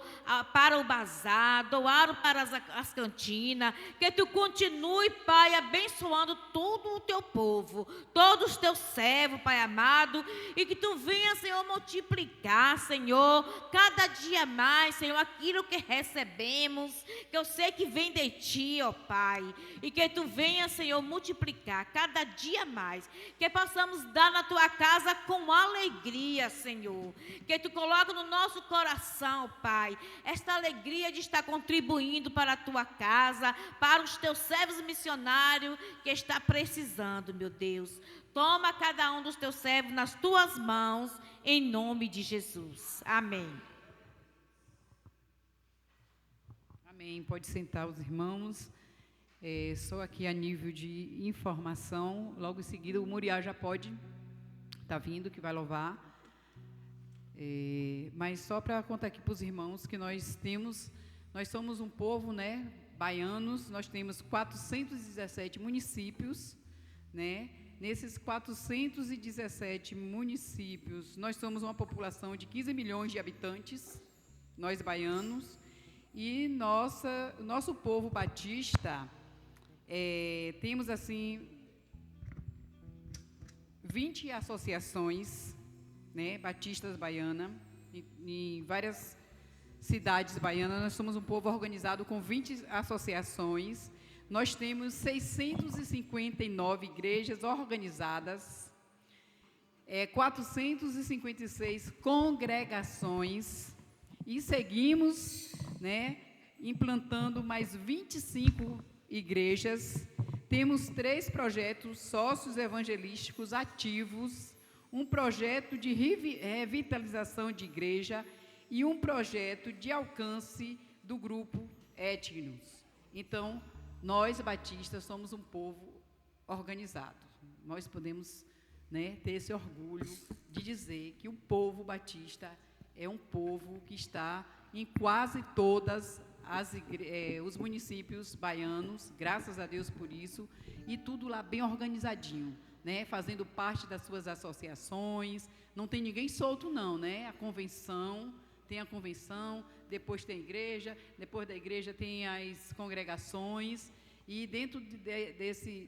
para o bazar, doaram para as cantinas, que Tu continue, Pai, abençoando todo o Teu povo, todos os Teus servos, Pai amado, e que Tu venha, Senhor, multiplicar, Senhor, cada dia mais, Senhor, aquilo que recebemos, que eu sei que vem de Ti, ó Pai, e que Tu venha, Senhor, multiplicar cada dia mais, que possamos dar na Tua casa com alegria, Senhor, que Tu coloca no nosso coração, Pai, esta alegria de estar contribuindo para a Tua casa, para os Teus servos missionários que está precisando, meu Deus. Toma cada um dos Teus servos nas Tuas mãos, em nome de Jesus. Amém. Amém. Pode sentar os irmãos. Só aqui a nível de informação, logo em seguida o Muriá já pode estar vindo, que vai louvar. Mas só para contar aqui para os irmãos que nós somos um povo, né, baianos, nós temos 417 municípios, né? Nesses 417 municípios, nós somos uma população de 15 milhões de habitantes, nós baianos, e nosso povo batista, temos assim 20 associações, né, batistas baiana, em várias cidades baianas. Nós somos um povo organizado com 20 associações. Nós temos 659 igrejas organizadas, 456 congregações, e seguimos, né, implantando mais 25 igrejas. Temos 3 projetos sócios evangelísticos ativos, um projeto de revitalização de igreja e um projeto de alcance do grupo Etnos. Então, nós, batistas, somos um povo organizado. Nós podemos, né, ter esse orgulho de dizer que o povo batista é um povo que está em quase todas os municípios baianos, graças a Deus por isso, e tudo lá bem organizadinho, né, fazendo parte das suas associações. Não tem ninguém solto não, né? Tem a convenção, depois tem a igreja, depois da igreja tem as congregações, e dentro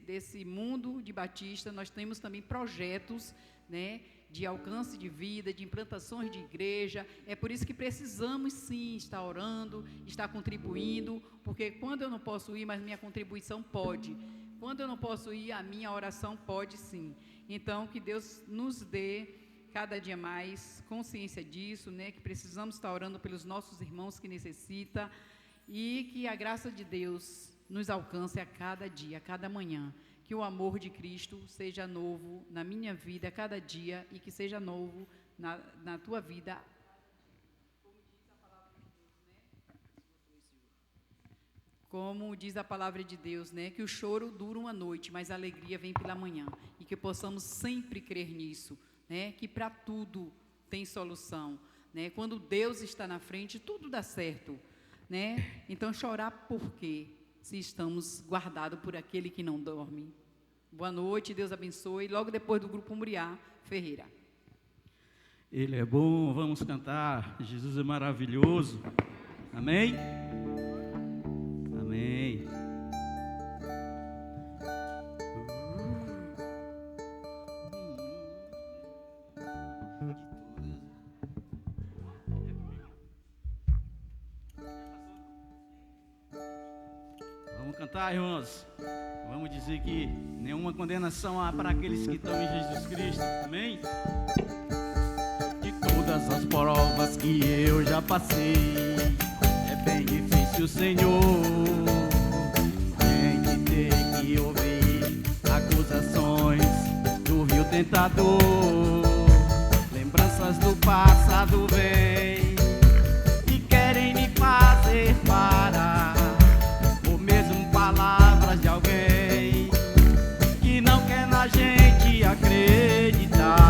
desse mundo de batista nós temos também projetos, né, de alcance de vida, de implantações de igreja. É por isso que precisamos sim estar orando, estar contribuindo, porque quando eu não posso ir, mas minha contribuição pode. Quando eu não posso ir, a minha oração pode sim. Então, que Deus nos dê cada dia mais consciência disso, né, que precisamos estar orando pelos nossos irmãos que necessitam, e que a graça de Deus nos alcance a cada dia, a cada manhã. Que o amor de Cristo seja novo na minha vida a cada dia, e que seja novo na tua vida. Como diz a palavra de Deus, né, que o choro dura uma noite, mas a alegria vem pela manhã, e que possamos sempre crer nisso, né, que para tudo tem solução, né? Quando Deus está na frente, tudo dá certo, né? Então, chorar por quê? Se estamos guardados por aquele que não dorme. Boa noite, Deus abençoe. Logo depois do grupo Muriá Ferreira. Ele é bom, vamos cantar. Jesus é maravilhoso. Amém? Amém. Vamos cantar, irmãos. Vamos dizer que nenhuma condenação há para aqueles que estão em Jesus Cristo. Amém? De todas as provas que eu já passei, é bem difícil, Senhor, gente ter que ouvir acusações do vil tentador. Lembranças do passado vêm e querem me fazer parar, ou mesmo palavras de alguém que não quer na gente acreditar,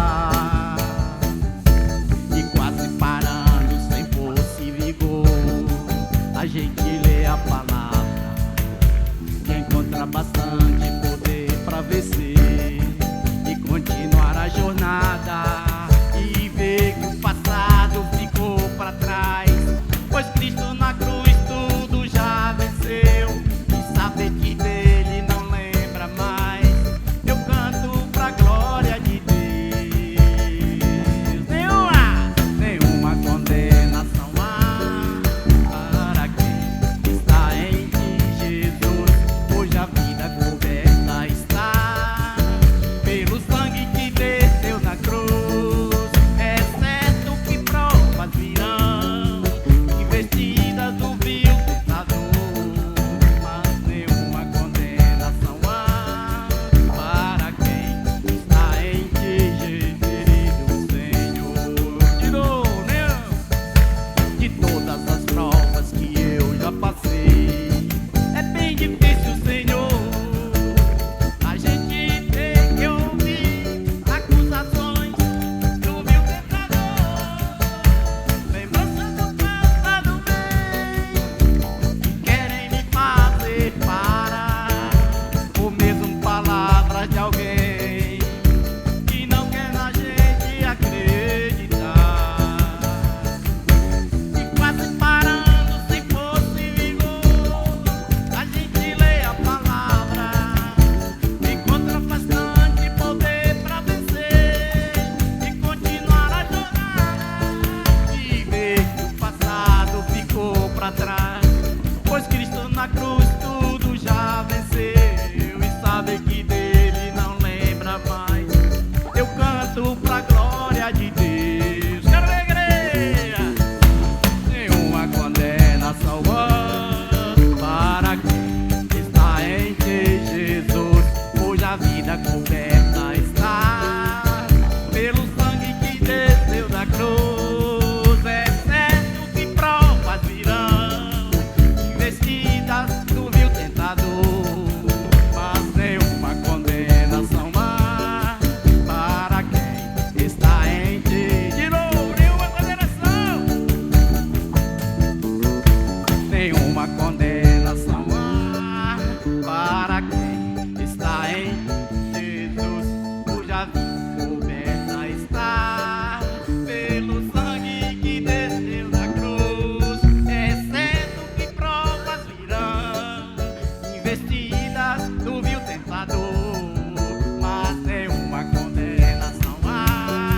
e quase parando sem força e vigor, a gente lê a palavra que encontra bastante poder para vencer e continuar a jornada, e ver que o passado ficou glória de Deus. Quero ver, igreja. Nenhuma condenação para quem está em ti, Jesus, pois a vida coberta está pelo sangue que desceu da cruz. É certo que provas virão, investidas do vil tentador, mas nenhuma condenação há para quem está em ti. De novo, nenhuma condenação. Nenhuma condenação há para quem está em Jesus, cuja vida coberta está pelo sangue que desceu da cruz. É certo que provas virão, investidas do vil tentador, mas nenhuma condenação há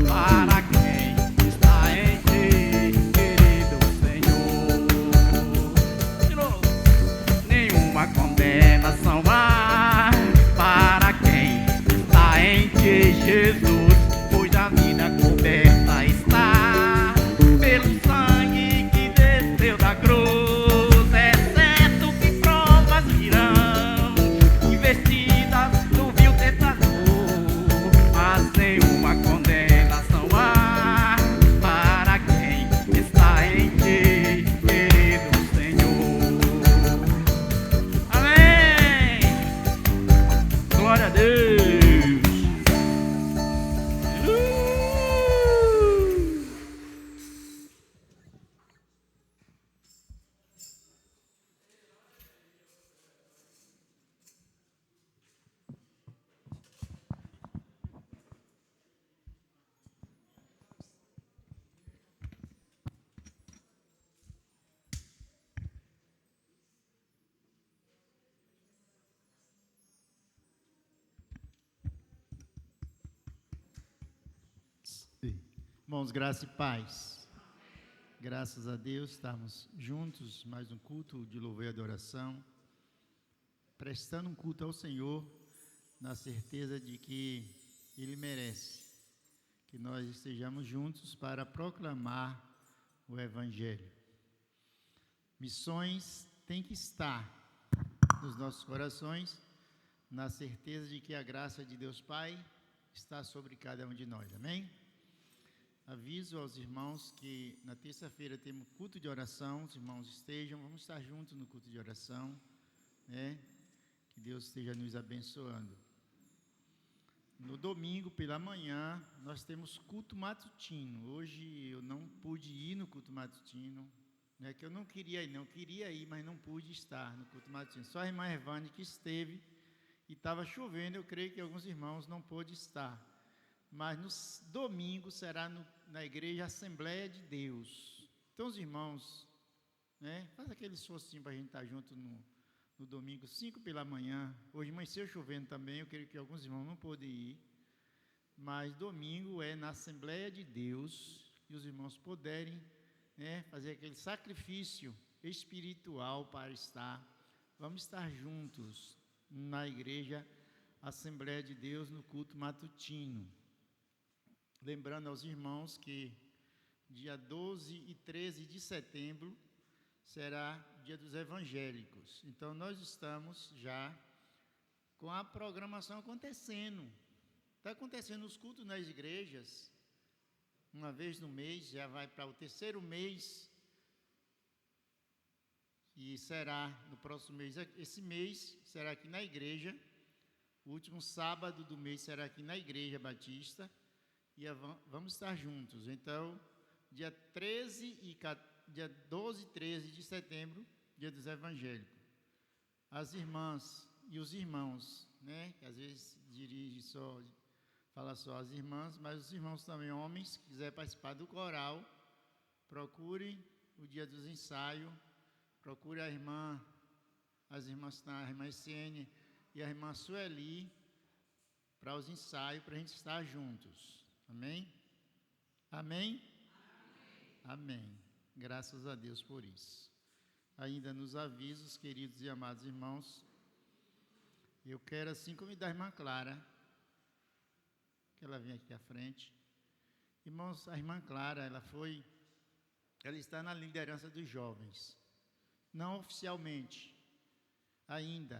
para quem está em ti, querido Senhor. De novo. Nenhuma condenação há para quem está em ti, Jesus, pois a vida coberta está pelo sangue que desceu da cruz. É certo que provas virão, investidas do vil tentador, mas nenhuma condenação há para quem está em ti, querido Senhor. Amém. Glória a Deus. Irmãos, graça e paz. Graças a Deus, estamos juntos, mais um culto de louvor e adoração, prestando um culto ao Senhor, na certeza de que Ele merece que nós estejamos juntos para proclamar o Evangelho. Missões têm que estar nos nossos corações, na certeza de que a graça de Deus Pai está sobre cada um de nós, amém? Aviso aos irmãos que na terça-feira temos culto de oração, os irmãos estejam, vamos estar juntos no culto de oração, né? Que Deus esteja nos abençoando. No domingo, pela manhã, nós temos culto matutino. Hoje eu não pude ir no culto matutino, não é que eu não queria ir, não, eu queria ir, mas não pude estar no culto matutino. Só a irmã Evane que esteve e estava chovendo, eu creio que alguns irmãos não pôde estar. Mas no domingo será na igreja Assembleia de Deus. Então os irmãos, né, faz aquele esforcinho para a gente estar junto no domingo, 5 pela manhã. Hoje amanheceu chovendo também, eu creio que alguns irmãos não podem ir. Mas domingo é na Assembleia de Deus, e os irmãos puderem, né, fazer aquele sacrifício espiritual para estar. Vamos estar juntos na igreja Assembleia de Deus no culto matutino. Lembrando aos irmãos que dia 12 e 13 de setembro será dia dos evangélicos. Então nós estamos já com a programação acontecendo. Está acontecendo os cultos nas igrejas, uma vez no mês, já vai para o terceiro mês, e será no próximo mês. Esse mês será aqui na igreja, o último sábado do mês será aqui na Igreja Batista, e vamos estar juntos. Então, dia 12 e 13 de setembro, dia dos evangélicos. As irmãs e os irmãos, né, que às vezes fala só as irmãs, mas os irmãos também, homens, que quiser participar do coral, procure o dia dos ensaios, procure as irmãs, a irmã Essene e a irmã Sueli, para os ensaios, para a gente estar juntos. Amém? Amém? Amém. Graças a Deus por isso. Ainda nos avisos, queridos e amados irmãos, eu quero assim convidar a irmã Clara, que ela vem aqui à frente, Irmãos, a irmã Clara, ela está na liderança dos jovens. Não oficialmente, ainda,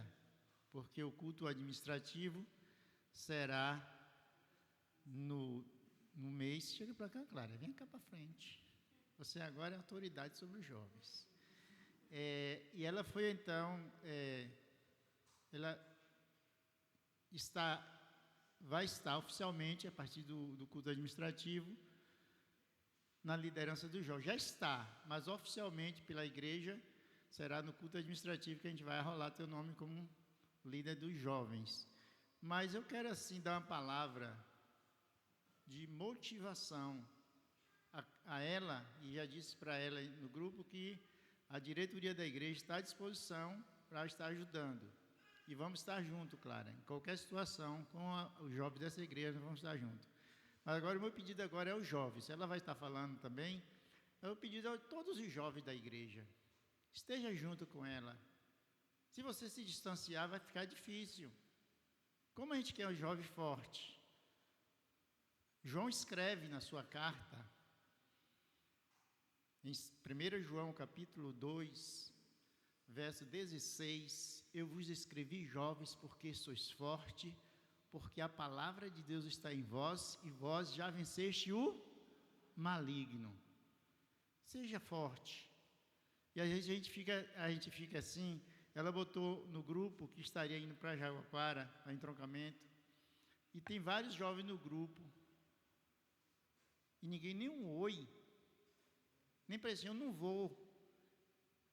porque o culto administrativo será no mês. Chega para cá, Clara, vem cá para frente. Você agora é autoridade sobre os jovens. E ela foi, então, ela vai estar oficialmente, a partir do culto administrativo, na liderança dos jovens. Já está, mas oficialmente pela igreja, será no culto administrativo que a gente vai arrolar teu nome como líder dos jovens. Mas eu quero, assim, dar uma palavra de motivação a ela, e já disse para ela no grupo que a diretoria da igreja está à disposição para estar ajudando. E vamos estar juntos, Clara, em qualquer situação, com os jovens dessa igreja, vamos estar juntos. Mas agora, o meu pedido agora é aos jovens. Ela vai estar falando também. Eu pedido a todos os jovens da igreja, esteja junto com ela. Se você se distanciar, vai ficar difícil. Como a gente quer um jovem forte? João escreve na sua carta, em 1 João capítulo 2, verso 16, eu vos escrevi, jovens, porque sois fortes, porque a palavra de Deus está em vós, e vós já venceste o maligno. Seja forte. E a gente fica assim. Ela botou no grupo que estaria indo para Jaguaquara, a entroncamento, e tem vários jovens no grupo, e ninguém nem um oi, nem para dizer, eu não vou.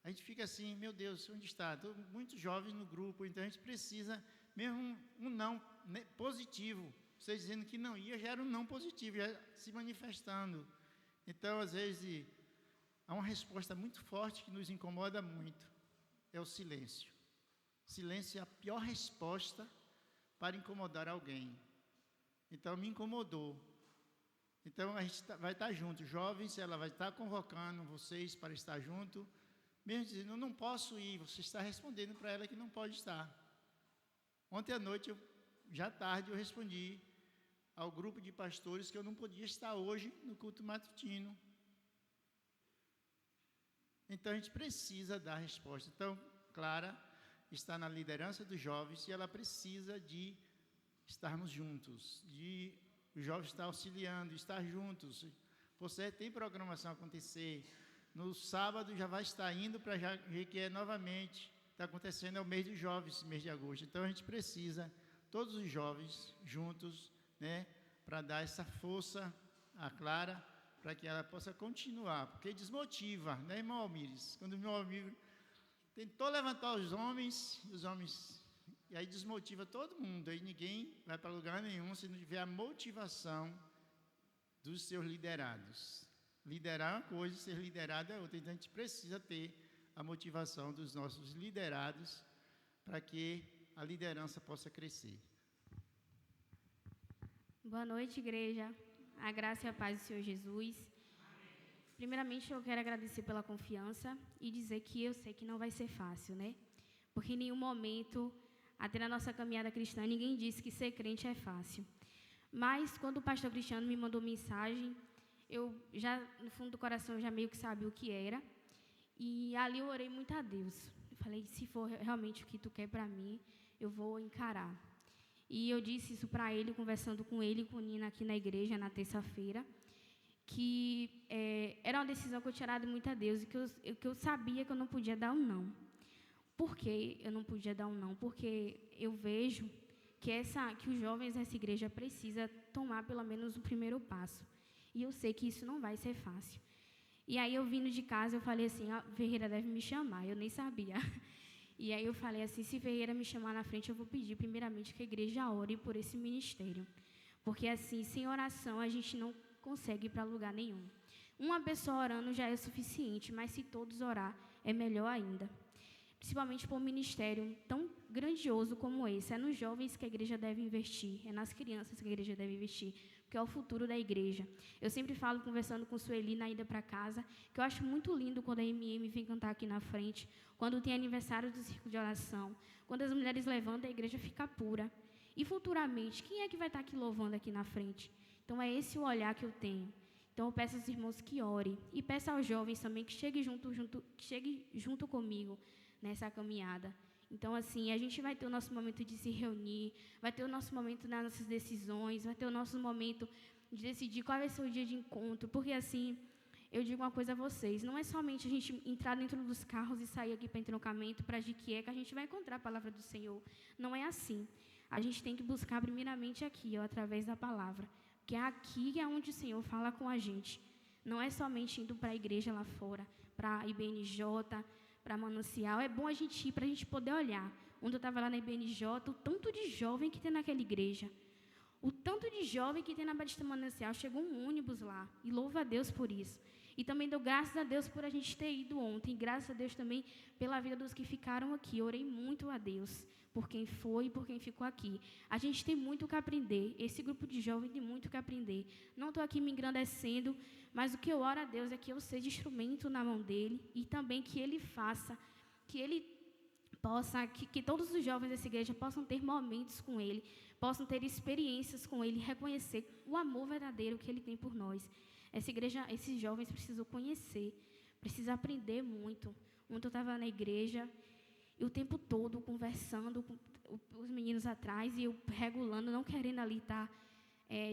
A gente fica assim, meu Deus, onde está? Muitos jovens no grupo, então a gente precisa, mesmo um não positivo, você dizendo que não ia, já era um não positivo, já se manifestando. Então, às vezes, há uma resposta muito forte que nos incomoda muito, é o silêncio. Silêncio é a pior resposta para incomodar alguém. Então, me incomodou. Então, a gente vai estar junto. Jovens, ela vai estar convocando vocês para estar junto, mesmo dizendo, eu não posso ir, você está respondendo para ela que não pode estar. Ontem à noite, já tarde, eu respondi ao grupo de pastores que eu não podia estar hoje no culto matutino. Então, a gente precisa dar resposta. Então, Clara está na liderança dos jovens e ela precisa de estarmos juntos, de os jovens estar auxiliando, estar juntos. Você tem programação a acontecer. No sábado já vai estar indo para Jequié novamente. Está acontecendo, é o mês dos jovens, mês de agosto. Então, a gente precisa, todos os jovens juntos, né, para dar essa força a Clara, para que ela possa continuar, porque desmotiva, né, irmão Almires? Quando o irmão Almires tentou levantar os homens, e aí desmotiva todo mundo, aí ninguém vai para lugar nenhum se não tiver a motivação dos seus liderados. Liderar é uma coisa, ser liderado é outra, então a gente precisa ter a motivação dos nossos liderados para que a liderança possa crescer. Boa noite, igreja. A graça e a paz do Senhor Jesus. Primeiramente, eu quero agradecer pela confiança e dizer que eu sei que não vai ser fácil, né? Porque em nenhum momento, até na nossa caminhada cristã, ninguém disse que ser crente é fácil. Mas, quando o pastor Cristiano me mandou mensagem, eu já, no fundo do coração, eu já meio que sabia o que era. E ali eu orei muito a Deus. Eu falei, se for realmente o que tu quer para mim, eu vou encarar. E eu disse isso para ele, conversando com ele e com Nina aqui na igreja, na terça-feira, que era uma decisão que eu tinha dado muito a Deus e que eu sabia que eu não podia dar um não. Por que eu não podia dar um não? Porque eu vejo que os jovens dessa igreja precisam tomar pelo menos o primeiro passo. E eu sei que isso não vai ser fácil. E aí, eu vindo de casa, eu falei assim, Ferreira deve me chamar, eu nem sabia. E aí eu falei assim, se Ferreira me chamar na frente, eu vou pedir primeiramente que a igreja ore por esse ministério. Porque assim, sem oração, a gente não consegue ir para lugar nenhum. Uma pessoa orando já é suficiente, mas se todos orar, é melhor ainda. Principalmente por um ministério tão grandioso como esse. É nos jovens que a igreja deve investir, é nas crianças que a igreja deve investir, porque é o futuro da igreja. Eu sempre falo, conversando com Sueli na ida para casa, que eu acho muito lindo quando a MM vem cantar aqui na frente, quando tem aniversário do Círculo de Oração, quando as mulheres levantam, a igreja fica pura. E futuramente, quem é que vai estar aqui louvando aqui na frente? Então, é esse o olhar que eu tenho. Então, eu peço aos irmãos que orem. E peço aos jovens também que cheguem junto comigo nessa caminhada. Então, assim, a gente vai ter o nosso momento de se reunir, vai ter o nosso momento nas nossas decisões, vai ter o nosso momento de decidir qual vai ser o dia de encontro. Porque, assim, eu digo uma coisa a vocês, não é somente a gente entrar dentro dos carros e sair aqui para entroncamento, para Jiquié, que a gente vai encontrar a palavra do Senhor. Não é assim. A gente tem que buscar primeiramente aqui, através da palavra. Que é aqui é onde o Senhor fala com a gente. Não é somente indo para a igreja lá fora, para a IBNJ, para Manancial. É bom a gente ir para a gente poder olhar. Onde eu estava lá na IBNJ, o tanto de jovem que tem naquela igreja. O tanto de jovem que tem na Batista Manancial. Chegou um ônibus lá. E louva a Deus por isso. E também dou graças a Deus por a gente ter ido ontem. E graças a Deus também pela vida dos que ficaram aqui. Orei muito a Deus por quem foi e por quem ficou aqui. A gente tem muito que aprender. Esse grupo de jovens tem muito que aprender. Não estou aqui me engrandecendo, mas o que eu oro a Deus é que eu seja instrumento na mão dele e também que ele faça, que ele possa, que todos os jovens dessa igreja possam ter momentos com ele, possam ter experiências com ele, reconhecer o amor verdadeiro que ele tem por nós. Essa igreja, esses jovens precisam conhecer, precisam aprender muito. Ontem eu estava na igreja e o tempo todo conversando com os meninos atrás e eu regulando, não querendo ali estar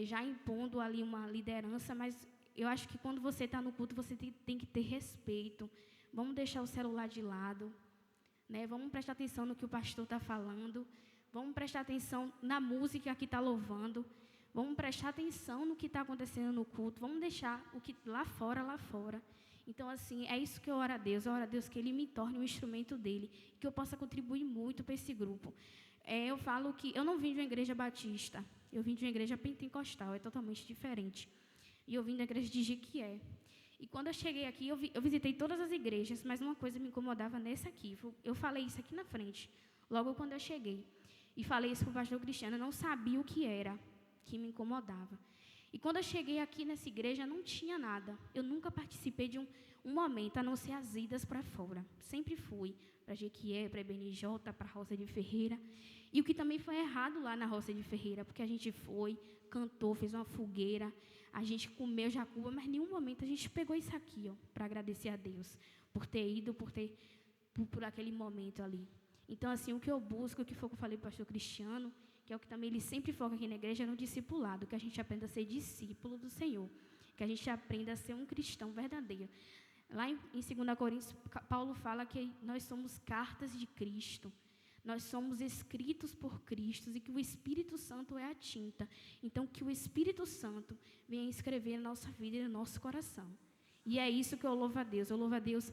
já impondo ali uma liderança, mas eu acho que quando você está no culto, você tem que ter respeito. Vamos deixar o celular de lado, né? Vamos prestar atenção no que o pastor está falando, vamos prestar atenção na música que está louvando, vamos prestar atenção no que está acontecendo no culto, vamos deixar o que lá fora. Então, assim, é isso que eu oro a Deus. Eu oro a Deus que Ele me torne um instrumento dEle, que eu possa contribuir muito para esse grupo. Eu falo que eu não vim de uma igreja batista, eu vim de uma igreja pentecostal, é totalmente diferente. E eu vim da igreja de Jiquié. E quando eu cheguei aqui, eu visitei todas as igrejas, mas uma coisa me incomodava nessa aqui. Eu falei isso aqui na frente, logo quando eu cheguei. E falei isso para o pastor Cristiano, eu não sabia o que era que me incomodava. E quando eu cheguei aqui nessa igreja, não tinha nada. Eu nunca participei de um momento, a não ser as idas para fora. Sempre fui para Jequié, para IBNJ, para a Roça de Ferreira. E o que também foi errado lá na Roça de Ferreira, porque a gente foi, cantou, fez uma fogueira, a gente comeu jacuba, mas em nenhum momento a gente pegou isso aqui, para agradecer a Deus, por ter ido, por aquele momento ali. Então, assim, o que eu busco, o que foi que eu falei para o pastor Cristiano, que é o que também ele sempre foca aqui na igreja, é no discipulado, que a gente aprenda a ser discípulo do Senhor, que a gente aprenda a ser um cristão verdadeiro. Lá em 2 Coríntios, Paulo fala que nós somos cartas de Cristo, nós somos escritos por Cristo e que o Espírito Santo é a tinta. Então, que o Espírito Santo venha escrever na nossa vida e no nosso coração. E é isso que eu louvo a Deus. Eu louvo a Deus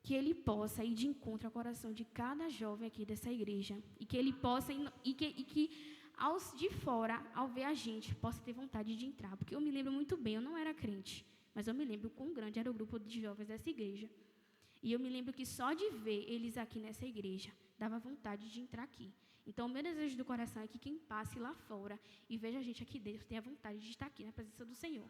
que Ele possa ir de encontro ao coração de cada jovem aqui dessa igreja. E que Ele possa, e que aos de fora, ao ver a gente, possa ter vontade de entrar. Porque eu me lembro muito bem, eu não era crente, mas eu me lembro quão grande era o grupo de jovens dessa igreja. E eu me lembro que só de ver eles aqui nessa igreja, dava vontade de entrar aqui. Então, o meu desejo do coração é que quem passe lá fora e veja a gente aqui dentro, tenha vontade de estar aqui na presença do Senhor.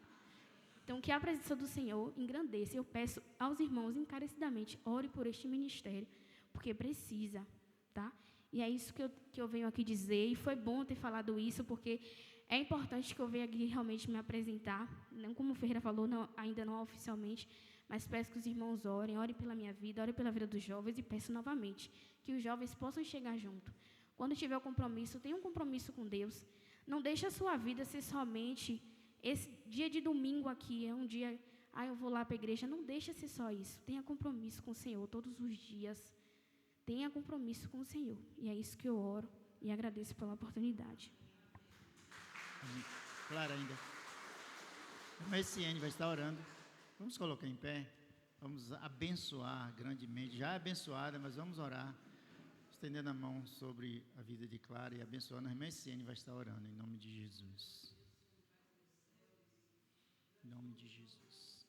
Então, que a presença do Senhor engrandeça. Eu peço aos irmãos encarecidamente, ore por este ministério, porque precisa, tá? E é isso que eu venho aqui dizer, e foi bom ter falado isso, porque é importante que eu venha aqui realmente me apresentar, não como o Ferreira falou, não, ainda não oficialmente, mas peço que os irmãos orem pela minha vida, orem pela vida dos jovens, e peço novamente que os jovens possam chegar junto. Quando tiver o compromisso, tenha um compromisso com Deus. Não deixe a sua vida ser somente esse dia de domingo aqui, é um dia, eu vou lá para a igreja. Não deixe ser só isso. Tenha compromisso com o Senhor todos os dias. Tenha compromisso com o Senhor. E é isso que eu oro e agradeço pela oportunidade. Clara ainda. A Messiane vai estar orando. Vamos colocar em pé. Vamos abençoar grandemente. Já é abençoada, mas vamos orar. Estendendo a mão sobre a vida de Clara e abençoando. A Messiane vai estar orando em nome de Jesus. Em nome de Jesus.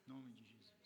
Em nome de Jesus.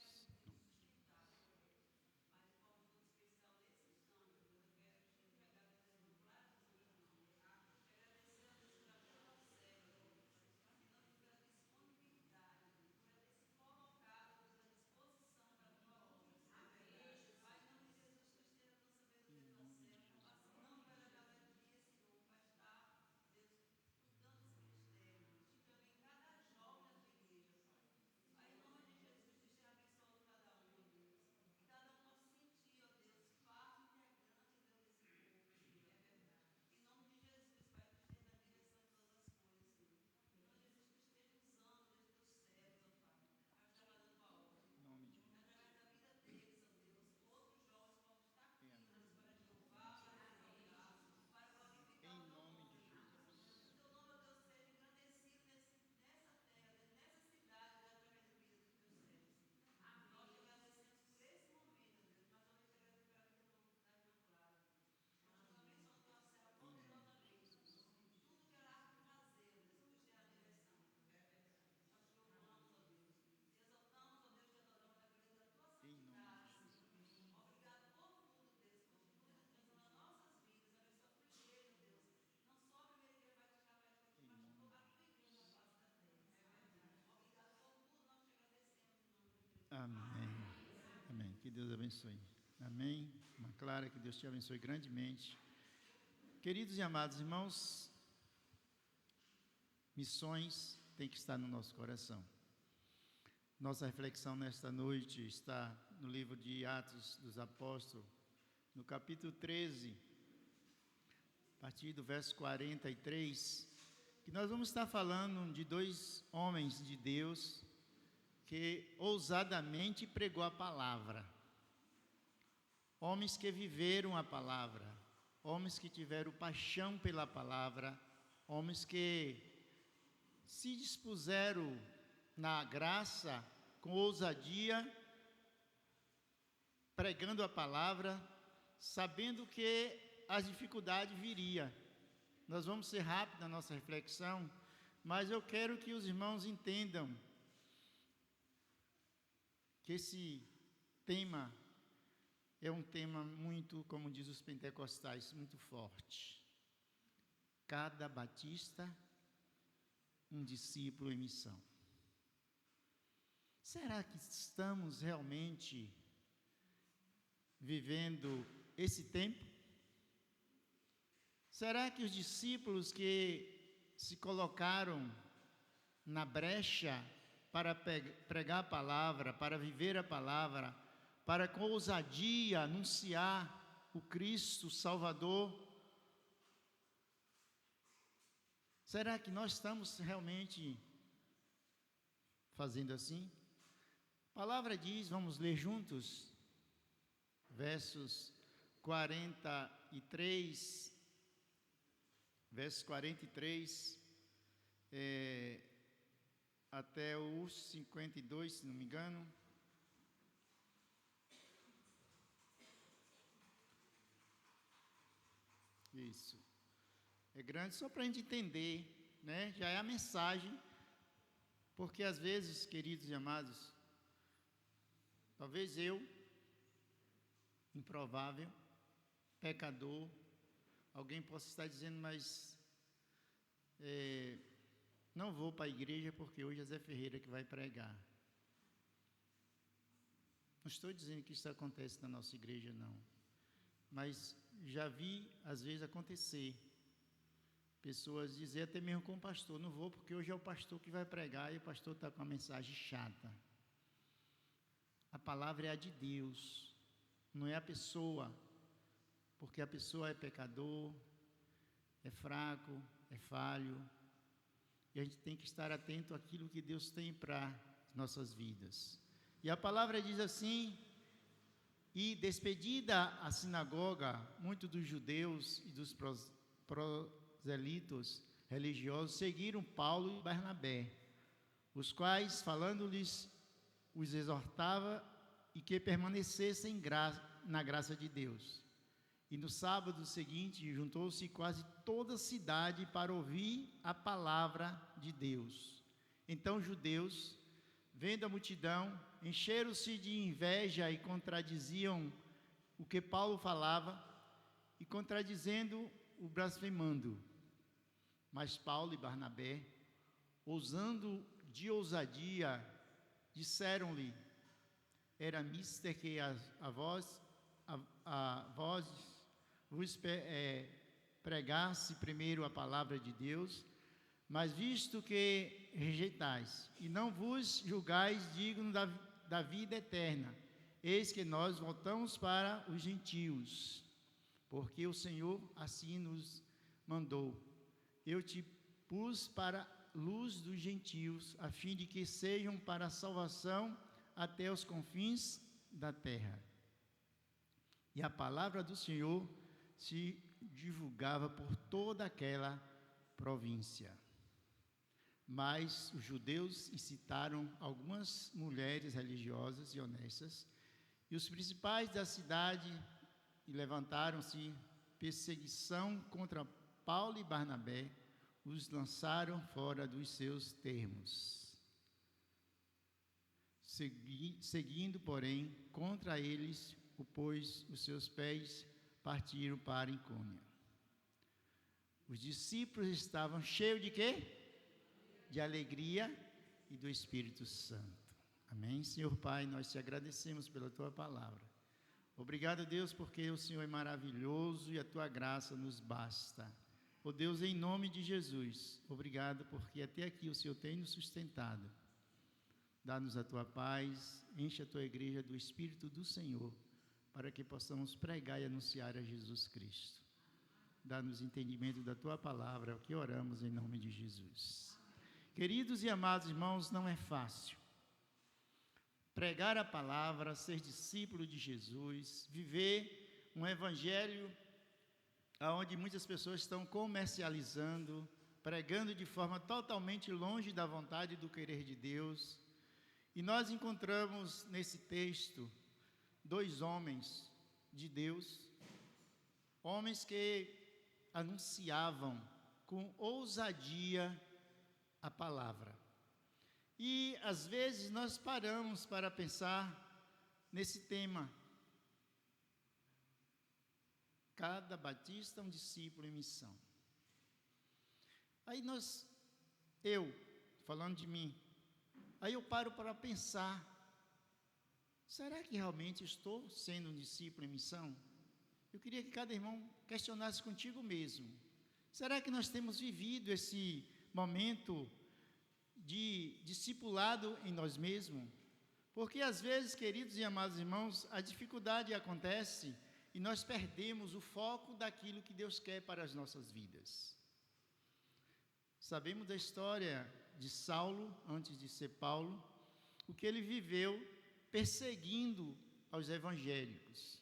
amém. Que Deus abençoe. Amém. Irmã Clara, que Deus te abençoe grandemente. Queridos e amados irmãos, missões têm que estar no nosso coração. Nossa reflexão nesta noite está no livro de Atos dos Apóstolos, no capítulo 13, a partir do verso 43, que nós vamos estar falando de dois homens de Deus que ousadamente pregou a palavra. Homens que viveram a palavra, homens que tiveram paixão pela palavra, homens que se dispuseram na graça, com ousadia, pregando a palavra, sabendo que as dificuldades viriam. Nós vamos ser rápidos na nossa reflexão, mas eu quero que os irmãos entendam que esse tema é um tema muito, como diz os pentecostais, muito forte. Cada batista, um discípulo em missão. Será que estamos realmente vivendo esse tempo? Será que os discípulos que se colocaram na brecha para pregar a palavra, para viver a palavra, para com ousadia anunciar o Cristo Salvador, será que nós estamos realmente fazendo assim? A palavra diz, vamos ler juntos, versos 43, até o 52, se não me engano. Isso. É grande só para a gente entender, né? Já é a mensagem, porque às vezes, queridos e amados, talvez eu, improvável, pecador, alguém possa estar dizendo, mas não vou para a igreja porque hoje é Zé Ferreira que vai pregar. Não estou dizendo que isso acontece na nossa igreja, não. Mas já vi, às vezes, acontecer. Pessoas dizer, até mesmo com o pastor, não vou porque hoje é o pastor que vai pregar e o pastor está com uma mensagem chata. A palavra é a de Deus, não é a pessoa, porque a pessoa é pecador, é fraco, é falho, e a gente tem que estar atento àquilo que Deus tem para nossas vidas. E a palavra diz assim, e despedida a sinagoga, muitos dos judeus e dos proselitos religiosos seguiram Paulo e Barnabé, os quais, falando-lhes, os exortava e que permanecessem na graça de Deus. E no sábado seguinte, juntou-se quase toda a cidade para ouvir a palavra de Deus. Então os judeus, vendo a multidão, encheram-se de inveja e contradiziam o que Paulo falava, e contradizendo o blasfemando. Mas Paulo e Barnabé, ousando de ousadia, disseram-lhe, era mister que a vós vos pregasse primeiro a palavra de Deus, mas visto que rejeitais, e não vos julgais digno da vida eterna, eis que nós voltamos para os gentios, porque o Senhor assim nos mandou. Eu te pus para luz dos gentios, a fim de que sejam para a salvação até os confins da terra. E a palavra do Senhor se divulgava por toda aquela província. Mas os judeus incitaram algumas mulheres religiosas e honestas, e os principais da cidade, e levantaram-se perseguição contra Paulo e Barnabé, os lançaram fora dos seus termos. Seguindo, porém, contra eles, pois os seus pés partiram para Icônia. Os discípulos estavam cheios de quê? De alegria e do Espírito Santo. Amém? Senhor Pai, nós te agradecemos pela tua palavra. Obrigado, Deus, porque o Senhor é maravilhoso e a tua graça nos basta. Ó Deus, em nome de Jesus, obrigado porque até aqui o Senhor tem nos sustentado. Dá-nos a tua paz, enche a tua igreja do Espírito do Senhor, para que possamos pregar e anunciar a Jesus Cristo. Dá-nos entendimento da tua palavra, é o que oramos em nome de Jesus. Queridos e amados irmãos, não é fácil pregar a palavra, ser discípulo de Jesus, viver um evangelho onde muitas pessoas estão comercializando, pregando de forma totalmente longe da vontade e do querer de Deus. E nós encontramos nesse texto 2 homens de Deus, homens que anunciavam com ousadia a palavra. E às vezes nós paramos para pensar nesse tema. Cada batista é um discípulo em missão. Aí falando de mim, aí eu paro para pensar, será que realmente estou sendo um discípulo em missão? Eu queria que cada irmão questionasse contigo mesmo. Será que nós temos vivido esse momento de discipulado em nós mesmos? Porque às vezes, queridos e amados irmãos, a dificuldade acontece e nós perdemos o foco daquilo que Deus quer para as nossas vidas. Sabemos da história de Saulo, antes de ser Paulo, o que ele viveu perseguindo aos evangélicos,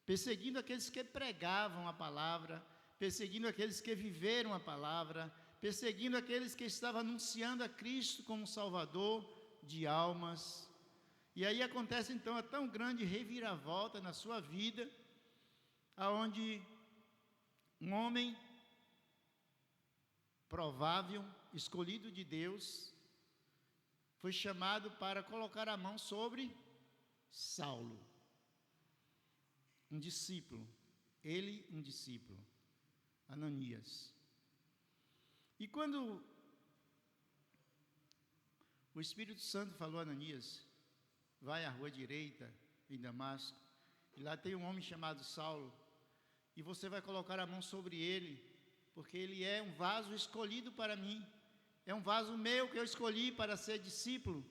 perseguindo aqueles que pregavam a palavra, perseguindo aqueles que viveram a palavra, perseguindo aqueles que estavam anunciando a Cristo como Salvador de almas. E aí acontece então a tão grande reviravolta na sua vida, aonde um homem provável, escolhido de Deus, foi chamado para colocar a mão sobre Saulo, um discípulo, um discípulo, Ananias. E quando o Espírito Santo falou a Ananias, vai à rua direita, em Damasco, e lá tem um homem chamado Saulo, e você vai colocar a mão sobre ele, porque ele é um vaso escolhido para mim, é um vaso meu que eu escolhi para ser discípulo.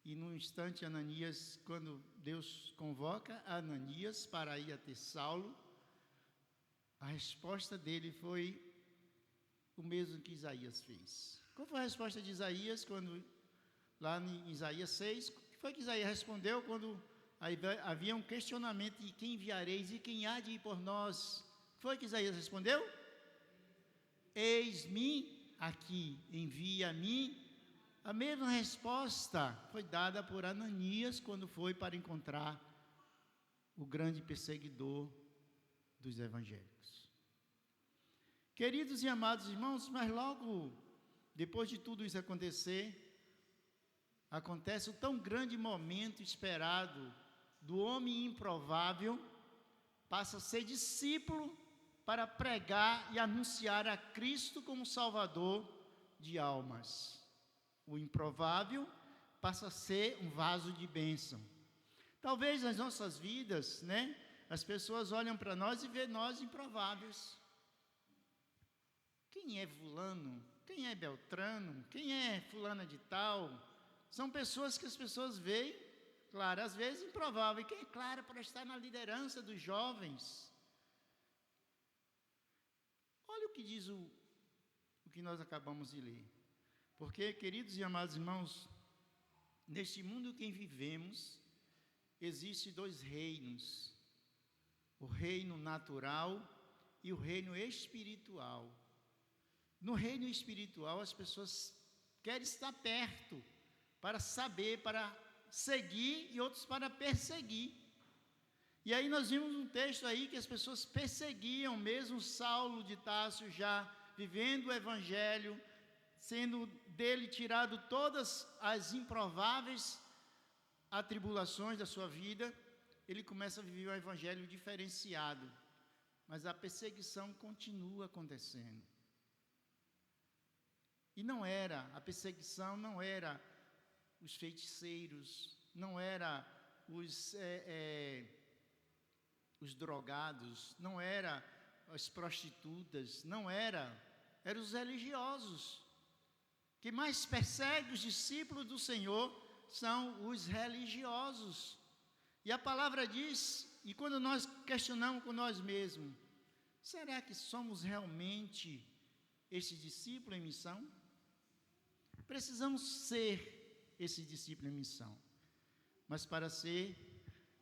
E no instante, Ananias, quando Deus convoca Ananias para ir até Saulo, a resposta dele foi o mesmo que Isaías fez. Qual foi a resposta de Isaías quando, lá em Isaías 6, o que foi que Isaías respondeu quando havia um questionamento de quem enviareis e quem há de ir por nós? O que foi que Isaías respondeu? Eis-me aqui, envia-me. A mesma resposta foi dada por Ananias quando foi para encontrar o grande perseguidor dos evangélicos. Queridos e amados irmãos, mas logo depois de tudo isso acontecer, acontece o tão grande momento esperado do homem improvável, passa a ser discípulo para pregar e anunciar a Cristo como Salvador de almas. O improvável passa a ser um vaso de bênção. Talvez nas nossas vidas, as pessoas olham para nós e vê nós improváveis. Quem é fulano? Quem é Beltrano? Quem é fulana de tal? São pessoas que as pessoas veem, claro, às vezes improvável. E quem é claro para estar na liderança dos jovens? Olha o que diz o que nós acabamos de ler. Porque, queridos e amados irmãos, neste mundo em que vivemos, existem 2 reinos. O reino natural e o reino espiritual. No reino espiritual, as pessoas querem estar perto, para saber, para seguir, e outros para perseguir. E aí nós vimos um texto aí que as pessoas perseguiam, mesmo Saulo de Tarso já vivendo o evangelho, sendo dele tirado todas as improváveis atribulações da sua vida, ele começa a viver um evangelho diferenciado, mas a perseguição continua acontecendo. E a perseguição não era os feiticeiros, não era os drogados, não era as prostitutas, não eram os religiosos. Que mais persegue os discípulos do Senhor são os religiosos. E a palavra diz, e quando nós questionamos com nós mesmos, será que somos realmente esse discípulo em missão? Precisamos ser esse discípulo em missão. Mas para ser,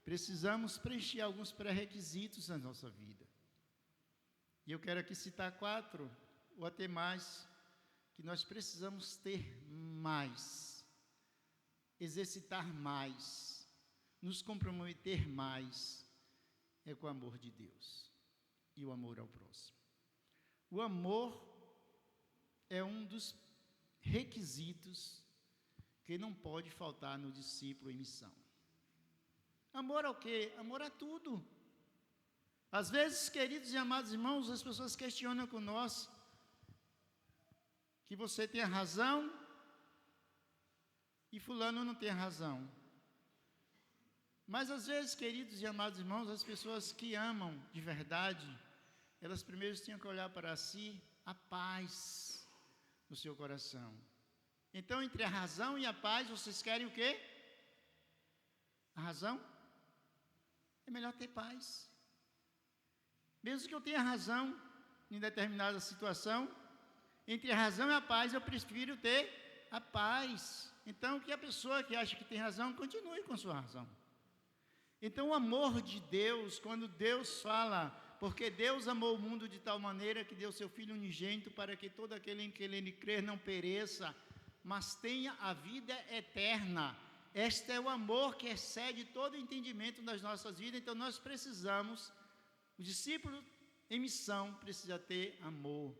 precisamos preencher alguns pré-requisitos na nossa vida. E eu quero aqui citar 4, ou até mais, que nós precisamos ter mais, exercitar mais, nos comprometer mais, é com o amor de Deus e o amor ao próximo. O amor é um dos requisitos que não pode faltar no discípulo em missão. Amor ao quê? Amor a tudo. Às vezes, queridos e amados irmãos, as pessoas questionam conosco que você tem a razão e fulano não tem a razão. Mas às vezes, queridos e amados irmãos, as pessoas que amam de verdade, elas primeiro tinham que olhar para si a paz no seu coração. Então, entre a razão e a paz, vocês querem o quê? A razão? É melhor ter paz. Mesmo que eu tenha razão em determinada situação, entre a razão e a paz, eu prefiro ter a paz. Então, que a pessoa que acha que tem razão, continue com sua razão. Então, o amor de Deus, quando Deus fala, porque Deus amou o mundo de tal maneira que deu seu Filho unigênito para que todo aquele em que ele crer não pereça, mas tenha a vida eterna. Este é o amor que excede todo o entendimento das nossas vidas. Então, nós precisamos, o discípulo em missão precisa ter amor.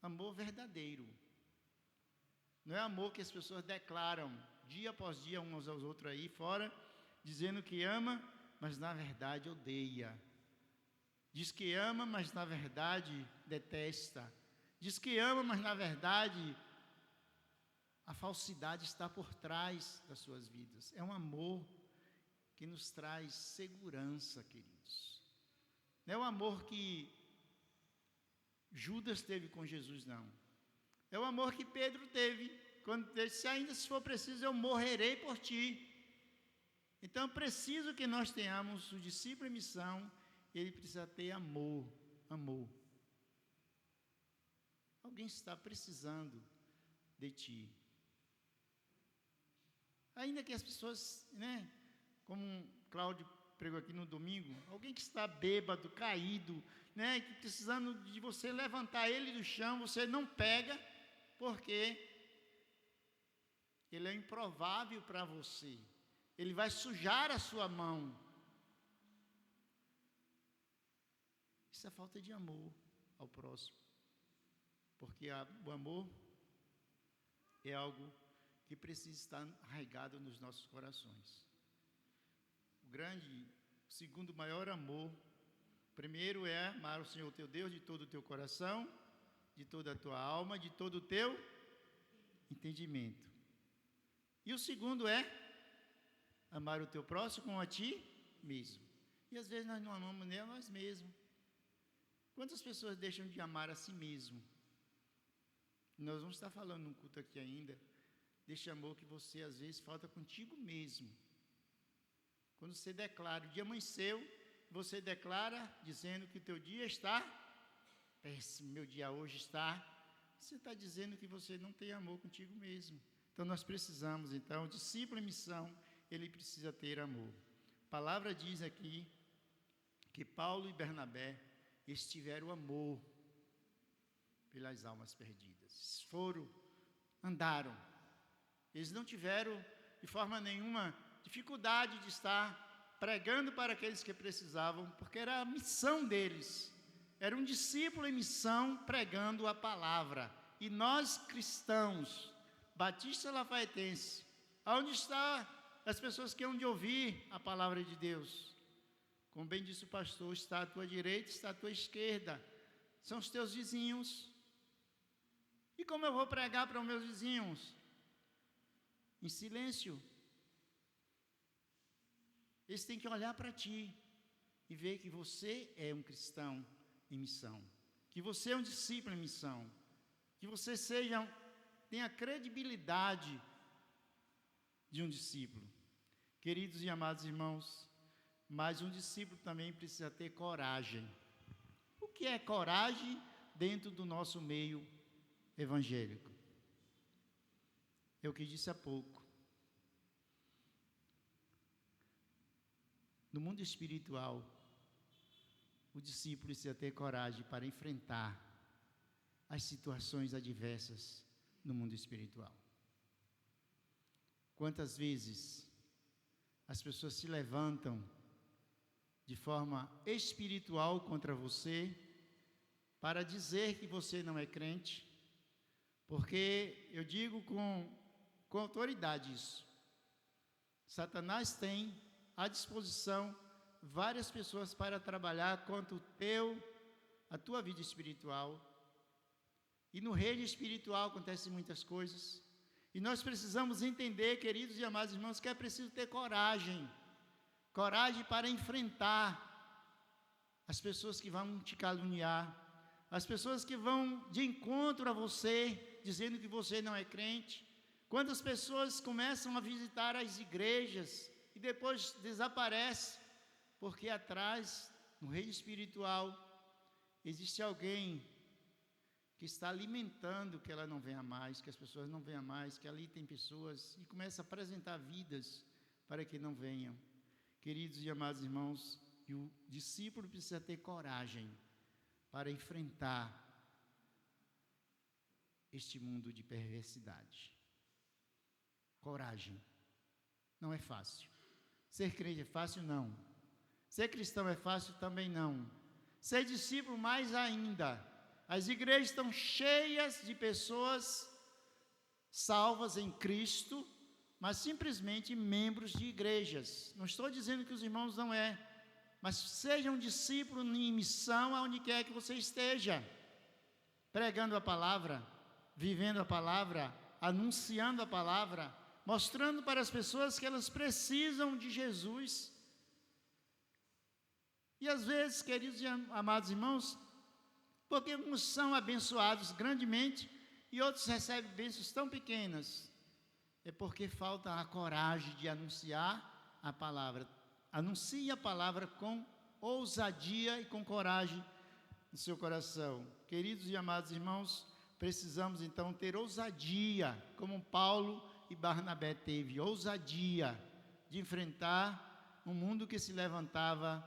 Amor verdadeiro. Não é amor que as pessoas declaram dia após dia uns aos outros aí fora, dizendo que ama, mas na verdade odeia. Diz que ama, mas na verdade detesta. Diz que ama, mas na verdade a falsidade está por trás das suas vidas. É um amor que nos traz segurança, queridos. Não é o amor que Judas teve com Jesus, não. É o amor que Pedro teve, quando disse, ainda se for preciso, eu morrerei por ti. Então, é preciso que nós tenhamos o discípulo em missão, ele precisa ter amor, amor. Alguém está precisando de ti. Ainda que as pessoas, como Cláudio pregou aqui no domingo, alguém que está bêbado, caído, que precisando de você levantar ele do chão, você não pega, porque ele é improvável para você. Ele vai sujar a sua mão. Isso é falta de amor ao próximo. Porque o amor é algo que precisa estar arraigado nos nossos corações. O segundo maior amor, primeiro é amar o Senhor teu Deus de todo o teu coração, de toda a tua alma, de todo o teu entendimento. E o segundo é amar o teu próximo como a ti mesmo. E às vezes nós não amamos nem a nós mesmos. Quantas pessoas deixam de amar a si mesmo? Nós vamos estar falando num culto aqui ainda, desse amor que você às vezes falta contigo mesmo. Quando você declara, o dia amanheceu, você declara dizendo que o teu dia está péssimo, meu dia hoje está, você está dizendo que você não tem amor contigo mesmo. Então nós precisamos, o discípulo em missão, ele precisa ter amor. A palavra diz aqui que Paulo e Bernabé, eles tiveram amor pelas almas perdidas. Andaram. Eles não tiveram de forma nenhuma dificuldade de estar pregando para aqueles que precisavam, porque era a missão deles. Era um discípulo em missão pregando a palavra. E nós cristãos, Batista Lafaiense, aonde está as pessoas que hão de ouvir a palavra de Deus? Como bem disse o pastor, está à tua direita, está à tua esquerda. São os teus vizinhos. E como eu vou pregar para os meus vizinhos? em silêncio. Eles têm que olhar para ti e ver que você é um cristão em missão, que você é um discípulo em missão, que você tenha a credibilidade de um discípulo. Queridos e amados irmãos, mas um discípulo também precisa ter coragem. O que é coragem dentro do nosso meio evangélico? É o que disse há pouco. No mundo espiritual, o discípulo precisa ter coragem para enfrentar as situações adversas no mundo espiritual. Quantas vezes as pessoas se levantam de forma espiritual contra você para dizer que você não é crente, porque eu digo com autoridade isso. Satanás tem à disposição várias pessoas para trabalhar contra a tua vida espiritual. E no reino espiritual acontecem muitas coisas. E nós precisamos entender, queridos e amados irmãos, que é preciso ter coragem. Coragem para enfrentar as pessoas que vão te caluniar, as pessoas que vão de encontro a você, dizendo que você não é crente. Quando as pessoas começam a visitar as igrejas e depois desaparecem, porque atrás, no reino espiritual, existe alguém que está alimentando que ela não venha mais, que as pessoas não venham mais, que ali tem pessoas, e começa a apresentar vidas para que não venham. Queridos e amados irmãos, o discípulo precisa ter coragem para enfrentar este mundo de perversidade. Coragem. Não é fácil. Ser crente é fácil? Não. Ser cristão é fácil? Também não. Ser discípulo, mais ainda. As igrejas estão cheias de pessoas salvas em Cristo, mas simplesmente membros de igrejas. Não estou dizendo que os irmãos não é, mas seja um discípulo em missão aonde quer que você esteja, pregando a palavra, vivendo a palavra, anunciando a palavra, mostrando para as pessoas que elas precisam de Jesus. E às vezes, queridos e amados irmãos, porque uns são abençoados grandemente e outros recebem bênçãos tão pequenas, é porque falta a coragem de anunciar a palavra. Anuncie a palavra com ousadia e com coragem no seu coração. Queridos e amados irmãos, precisamos então ter ousadia, como Paulo e Barnabé teve, ousadia de enfrentar um mundo que se levantava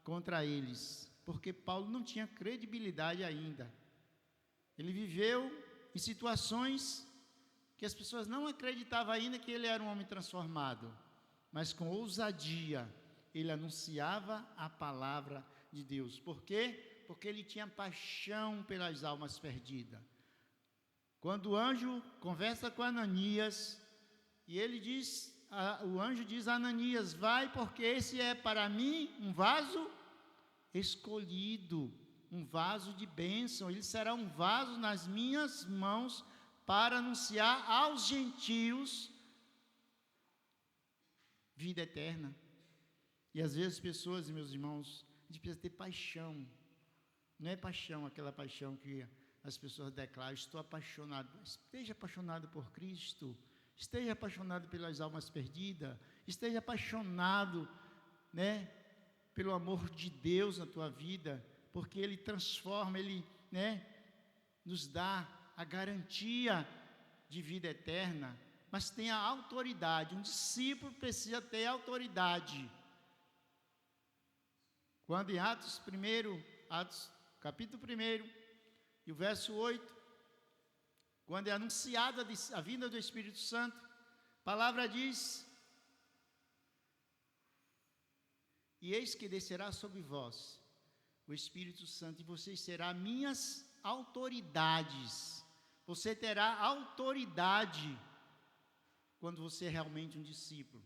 contra eles, porque Paulo não tinha credibilidade ainda. Ele viveu em situações que as pessoas não acreditavam ainda que ele era um homem transformado, mas com ousadia ele anunciava a palavra de Deus. Por quê? Porque ele tinha paixão pelas almas perdidas. Quando o anjo conversa com Ananias, e ele diz, o anjo diz a Ananias: vai, porque esse é para mim um vaso escolhido, um vaso de bênção, ele será um vaso nas minhas mãos para anunciar aos gentios vida eterna. E às vezes pessoas, meus irmãos, a gente precisa ter paixão. Não é paixão, aquela paixão que as pessoas declaram: estou apaixonado. Esteja apaixonado por Cristo, esteja apaixonado pelas almas perdidas, esteja apaixonado, pelo amor de Deus na tua vida, porque Ele transforma, Ele, nos dá a garantia de vida eterna, mas tem a autoridade. Um discípulo precisa ter autoridade. Quando em Atos capítulo 1, e o verso 8, quando é anunciada a vinda do Espírito Santo, a palavra diz: e eis que descerá sobre vós o Espírito Santo, e vocês serão minhas autoridades. Você terá autoridade quando você é realmente um discípulo,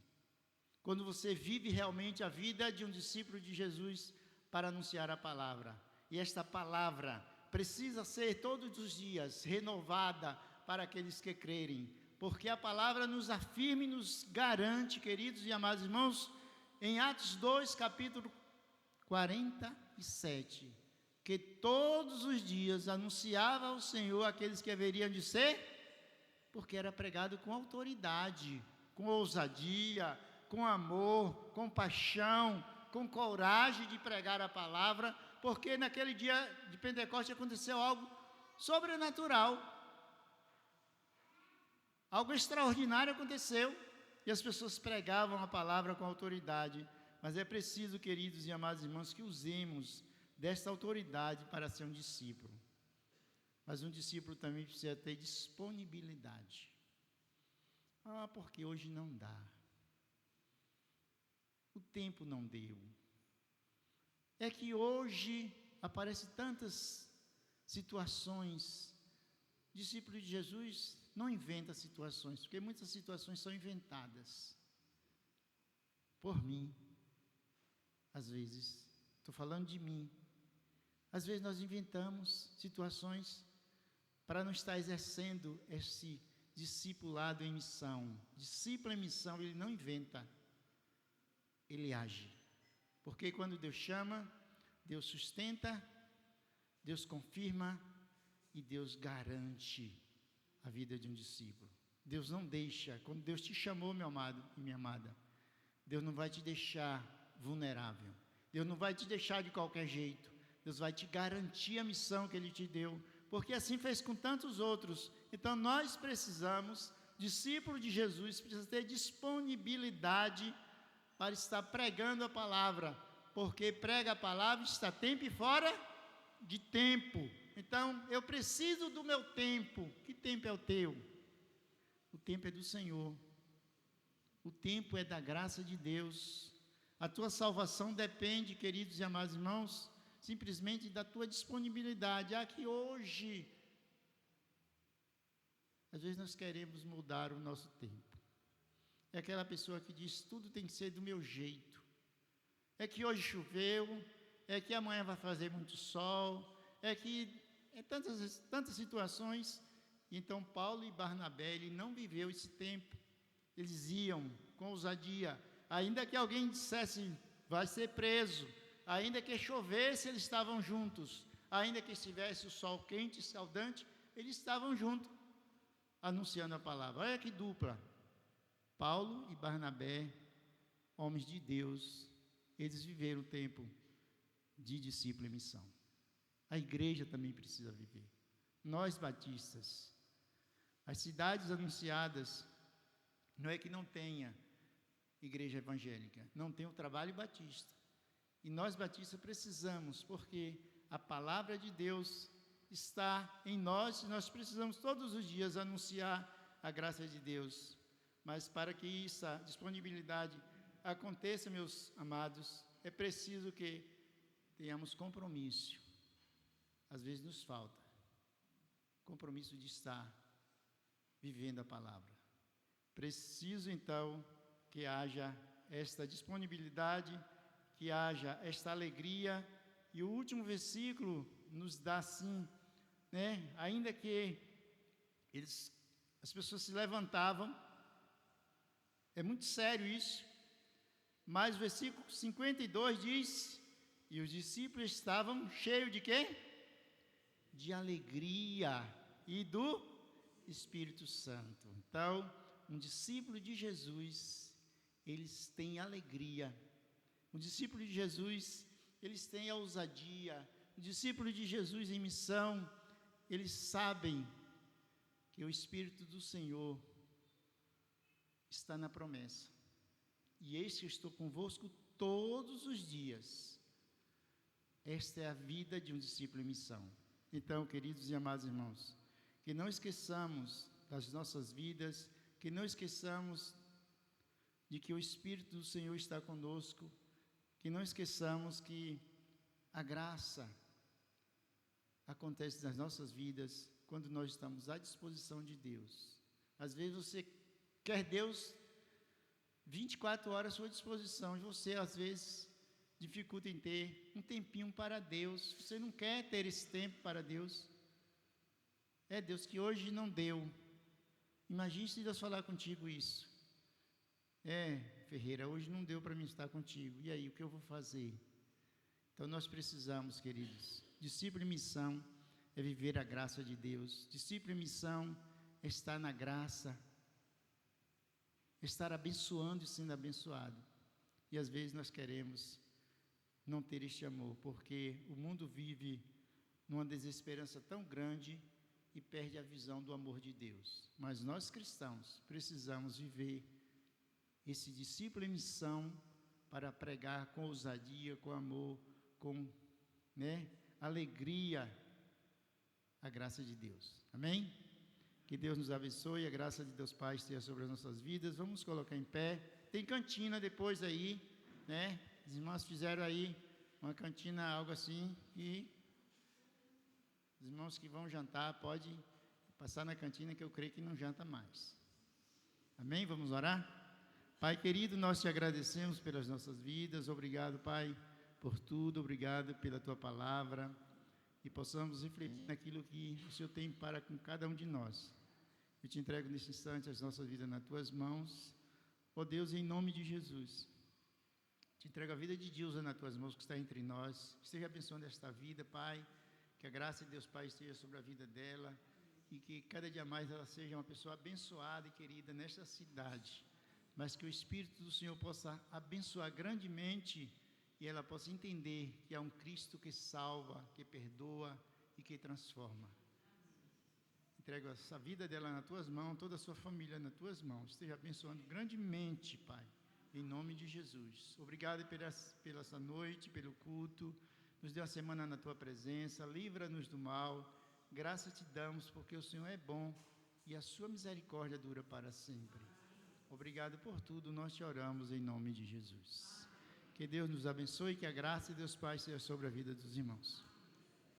quando você vive realmente a vida de um discípulo de Jesus para anunciar a palavra. E esta palavra precisa ser todos os dias renovada para aqueles que crerem, porque a palavra nos afirma e nos garante, queridos e amados irmãos, em Atos 2, capítulo 47, que todos os dias anunciava ao Senhor aqueles que haveriam de ser, porque era pregado com autoridade, com ousadia, com amor, com paixão, com coragem de pregar a palavra, porque naquele dia de Pentecostes aconteceu algo sobrenatural. Algo extraordinário aconteceu e as pessoas pregavam a palavra com autoridade. Mas é preciso, queridos e amados irmãos, que usemos desta autoridade para ser um discípulo. Mas um discípulo também precisa ter disponibilidade. Porque hoje não dá. O tempo não deu. É que hoje aparecem tantas situações. Discípulo de Jesus não inventa situações, porque muitas situações são inventadas por mim. Às vezes, estou falando de mim. Às vezes nós inventamos situações para não estar exercendo esse discipulado em missão. Discípulo em missão, ele não inventa, ele age. Porque quando Deus chama, Deus sustenta, Deus confirma e Deus garante a vida de um discípulo. Deus não deixa, quando Deus te chamou, meu amado e minha amada, Deus não vai te deixar vulnerável. Deus não vai te deixar de qualquer jeito. Deus vai te garantir a missão que Ele te deu, porque assim fez com tantos outros. Então nós precisamos, discípulo de Jesus, precisa ter disponibilidade para estar pregando a palavra, porque prega a palavra, está tempo e fora de tempo. Então eu preciso do meu tempo. Que tempo é o teu? O tempo é do Senhor. O tempo é da graça de Deus. A tua salvação depende, queridos e amados irmãos, simplesmente da tua disponibilidade. Que hoje, às vezes nós queremos mudar o nosso tempo. É aquela pessoa que diz, tudo tem que ser do meu jeito. É que hoje choveu, é que amanhã vai fazer muito sol, tantas situações. Então Paulo e Barnabé, ele não viveu esse tempo. Eles iam com ousadia, ainda que alguém dissesse, vai ser preso, ainda que chovesse, eles estavam juntos, ainda que estivesse o sol quente e saudante, eles estavam juntos, anunciando a palavra. Olha que dupla, Paulo e Barnabé, homens de Deus, eles viveram o tempo de discípulo e missão. A igreja também precisa viver. Nós batistas, as cidades anunciadas, não é que não tenha igreja evangélica, não tem o trabalho batista. E nós batistas precisamos, porque a palavra de Deus está em nós, e nós precisamos todos os dias anunciar a graça de Deus. Mas para que essa disponibilidade aconteça, meus amados, é preciso que tenhamos compromisso. Às vezes nos falta compromisso de estar vivendo a palavra. Preciso então que haja esta disponibilidade, que haja esta alegria. E o último versículo nos dá assim, ainda que as pessoas se levantavam, é muito sério isso, mas o versículo 52 diz, e os discípulos estavam cheios de quê? De alegria e do Espírito Santo. Então, um discípulo de Jesus, eles têm alegria. Um discípulo de Jesus, eles têm a ousadia. Um discípulo de Jesus em missão, eles sabem que o Espírito do Senhor está na promessa. E eis que eu estou convosco todos os dias. Esta é a vida de um discípulo em missão. Então, queridos e amados irmãos, que não esqueçamos das nossas vidas, que não esqueçamos de que o Espírito do Senhor está conosco, que não esqueçamos que a graça acontece nas nossas vidas quando nós estamos à disposição de Deus. Às vezes você quer Deus 24 horas à sua disposição, e você às vezes dificulta em ter um tempinho para Deus. Você não quer ter esse tempo para Deus. É Deus que hoje não deu, Imagine se Deus falar contigo isso. Ferreira, hoje não deu para mim estar contigo. E aí, o que eu vou fazer? Então, nós precisamos, queridos, discípulo em missão é viver a graça de Deus. Discípulo em missão é estar na graça, estar abençoando e sendo abençoado. E às vezes nós queremos não ter este amor, porque o mundo vive numa desesperança tão grande e perde a visão do amor de Deus. Mas nós cristãos precisamos viver esse discípulo em missão para pregar com ousadia, com amor, com alegria a graça de Deus. Amém? Que Deus nos abençoe, a graça de Deus Pai esteja sobre as nossas vidas. Vamos colocar em pé. Tem cantina depois aí, né? Os irmãos fizeram aí uma cantina, algo assim, e os irmãos que vão jantar, pode passar na cantina, que eu creio que não janta mais. Amém? Vamos orar? Pai querido, nós te agradecemos pelas nossas vidas. Obrigado, Pai, por tudo. Obrigado pela tua palavra. E possamos refletir naquilo que o Senhor tem para com cada um de nós. Eu te entrego nesse instante as nossas vidas nas tuas mãos. Ó Deus, em nome de Jesus, te entrego a vida de Dilza nas tuas mãos, que está entre nós. Esteja abençoando esta vida, Pai. Que a graça de Deus Pai esteja sobre a vida dela. E que cada dia mais ela seja uma pessoa abençoada e querida nesta cidade. Mas que o Espírito do Senhor possa abençoar grandemente e ela possa entender que há um Cristo que salva, que perdoa e que transforma. Entrego essa vida dela nas tuas mãos, toda a sua família nas tuas mãos. Esteja abençoando grandemente, Pai, em nome de Jesus. Obrigado pela essa noite, pelo culto. Nos dê uma semana na tua presença, livra-nos do mal. Graça te damos, porque o Senhor é bom e a sua misericórdia dura para sempre. Obrigado por tudo, nós te oramos em nome de Jesus. Que Deus nos abençoe e que a graça de Deus Pai seja sobre a vida dos irmãos.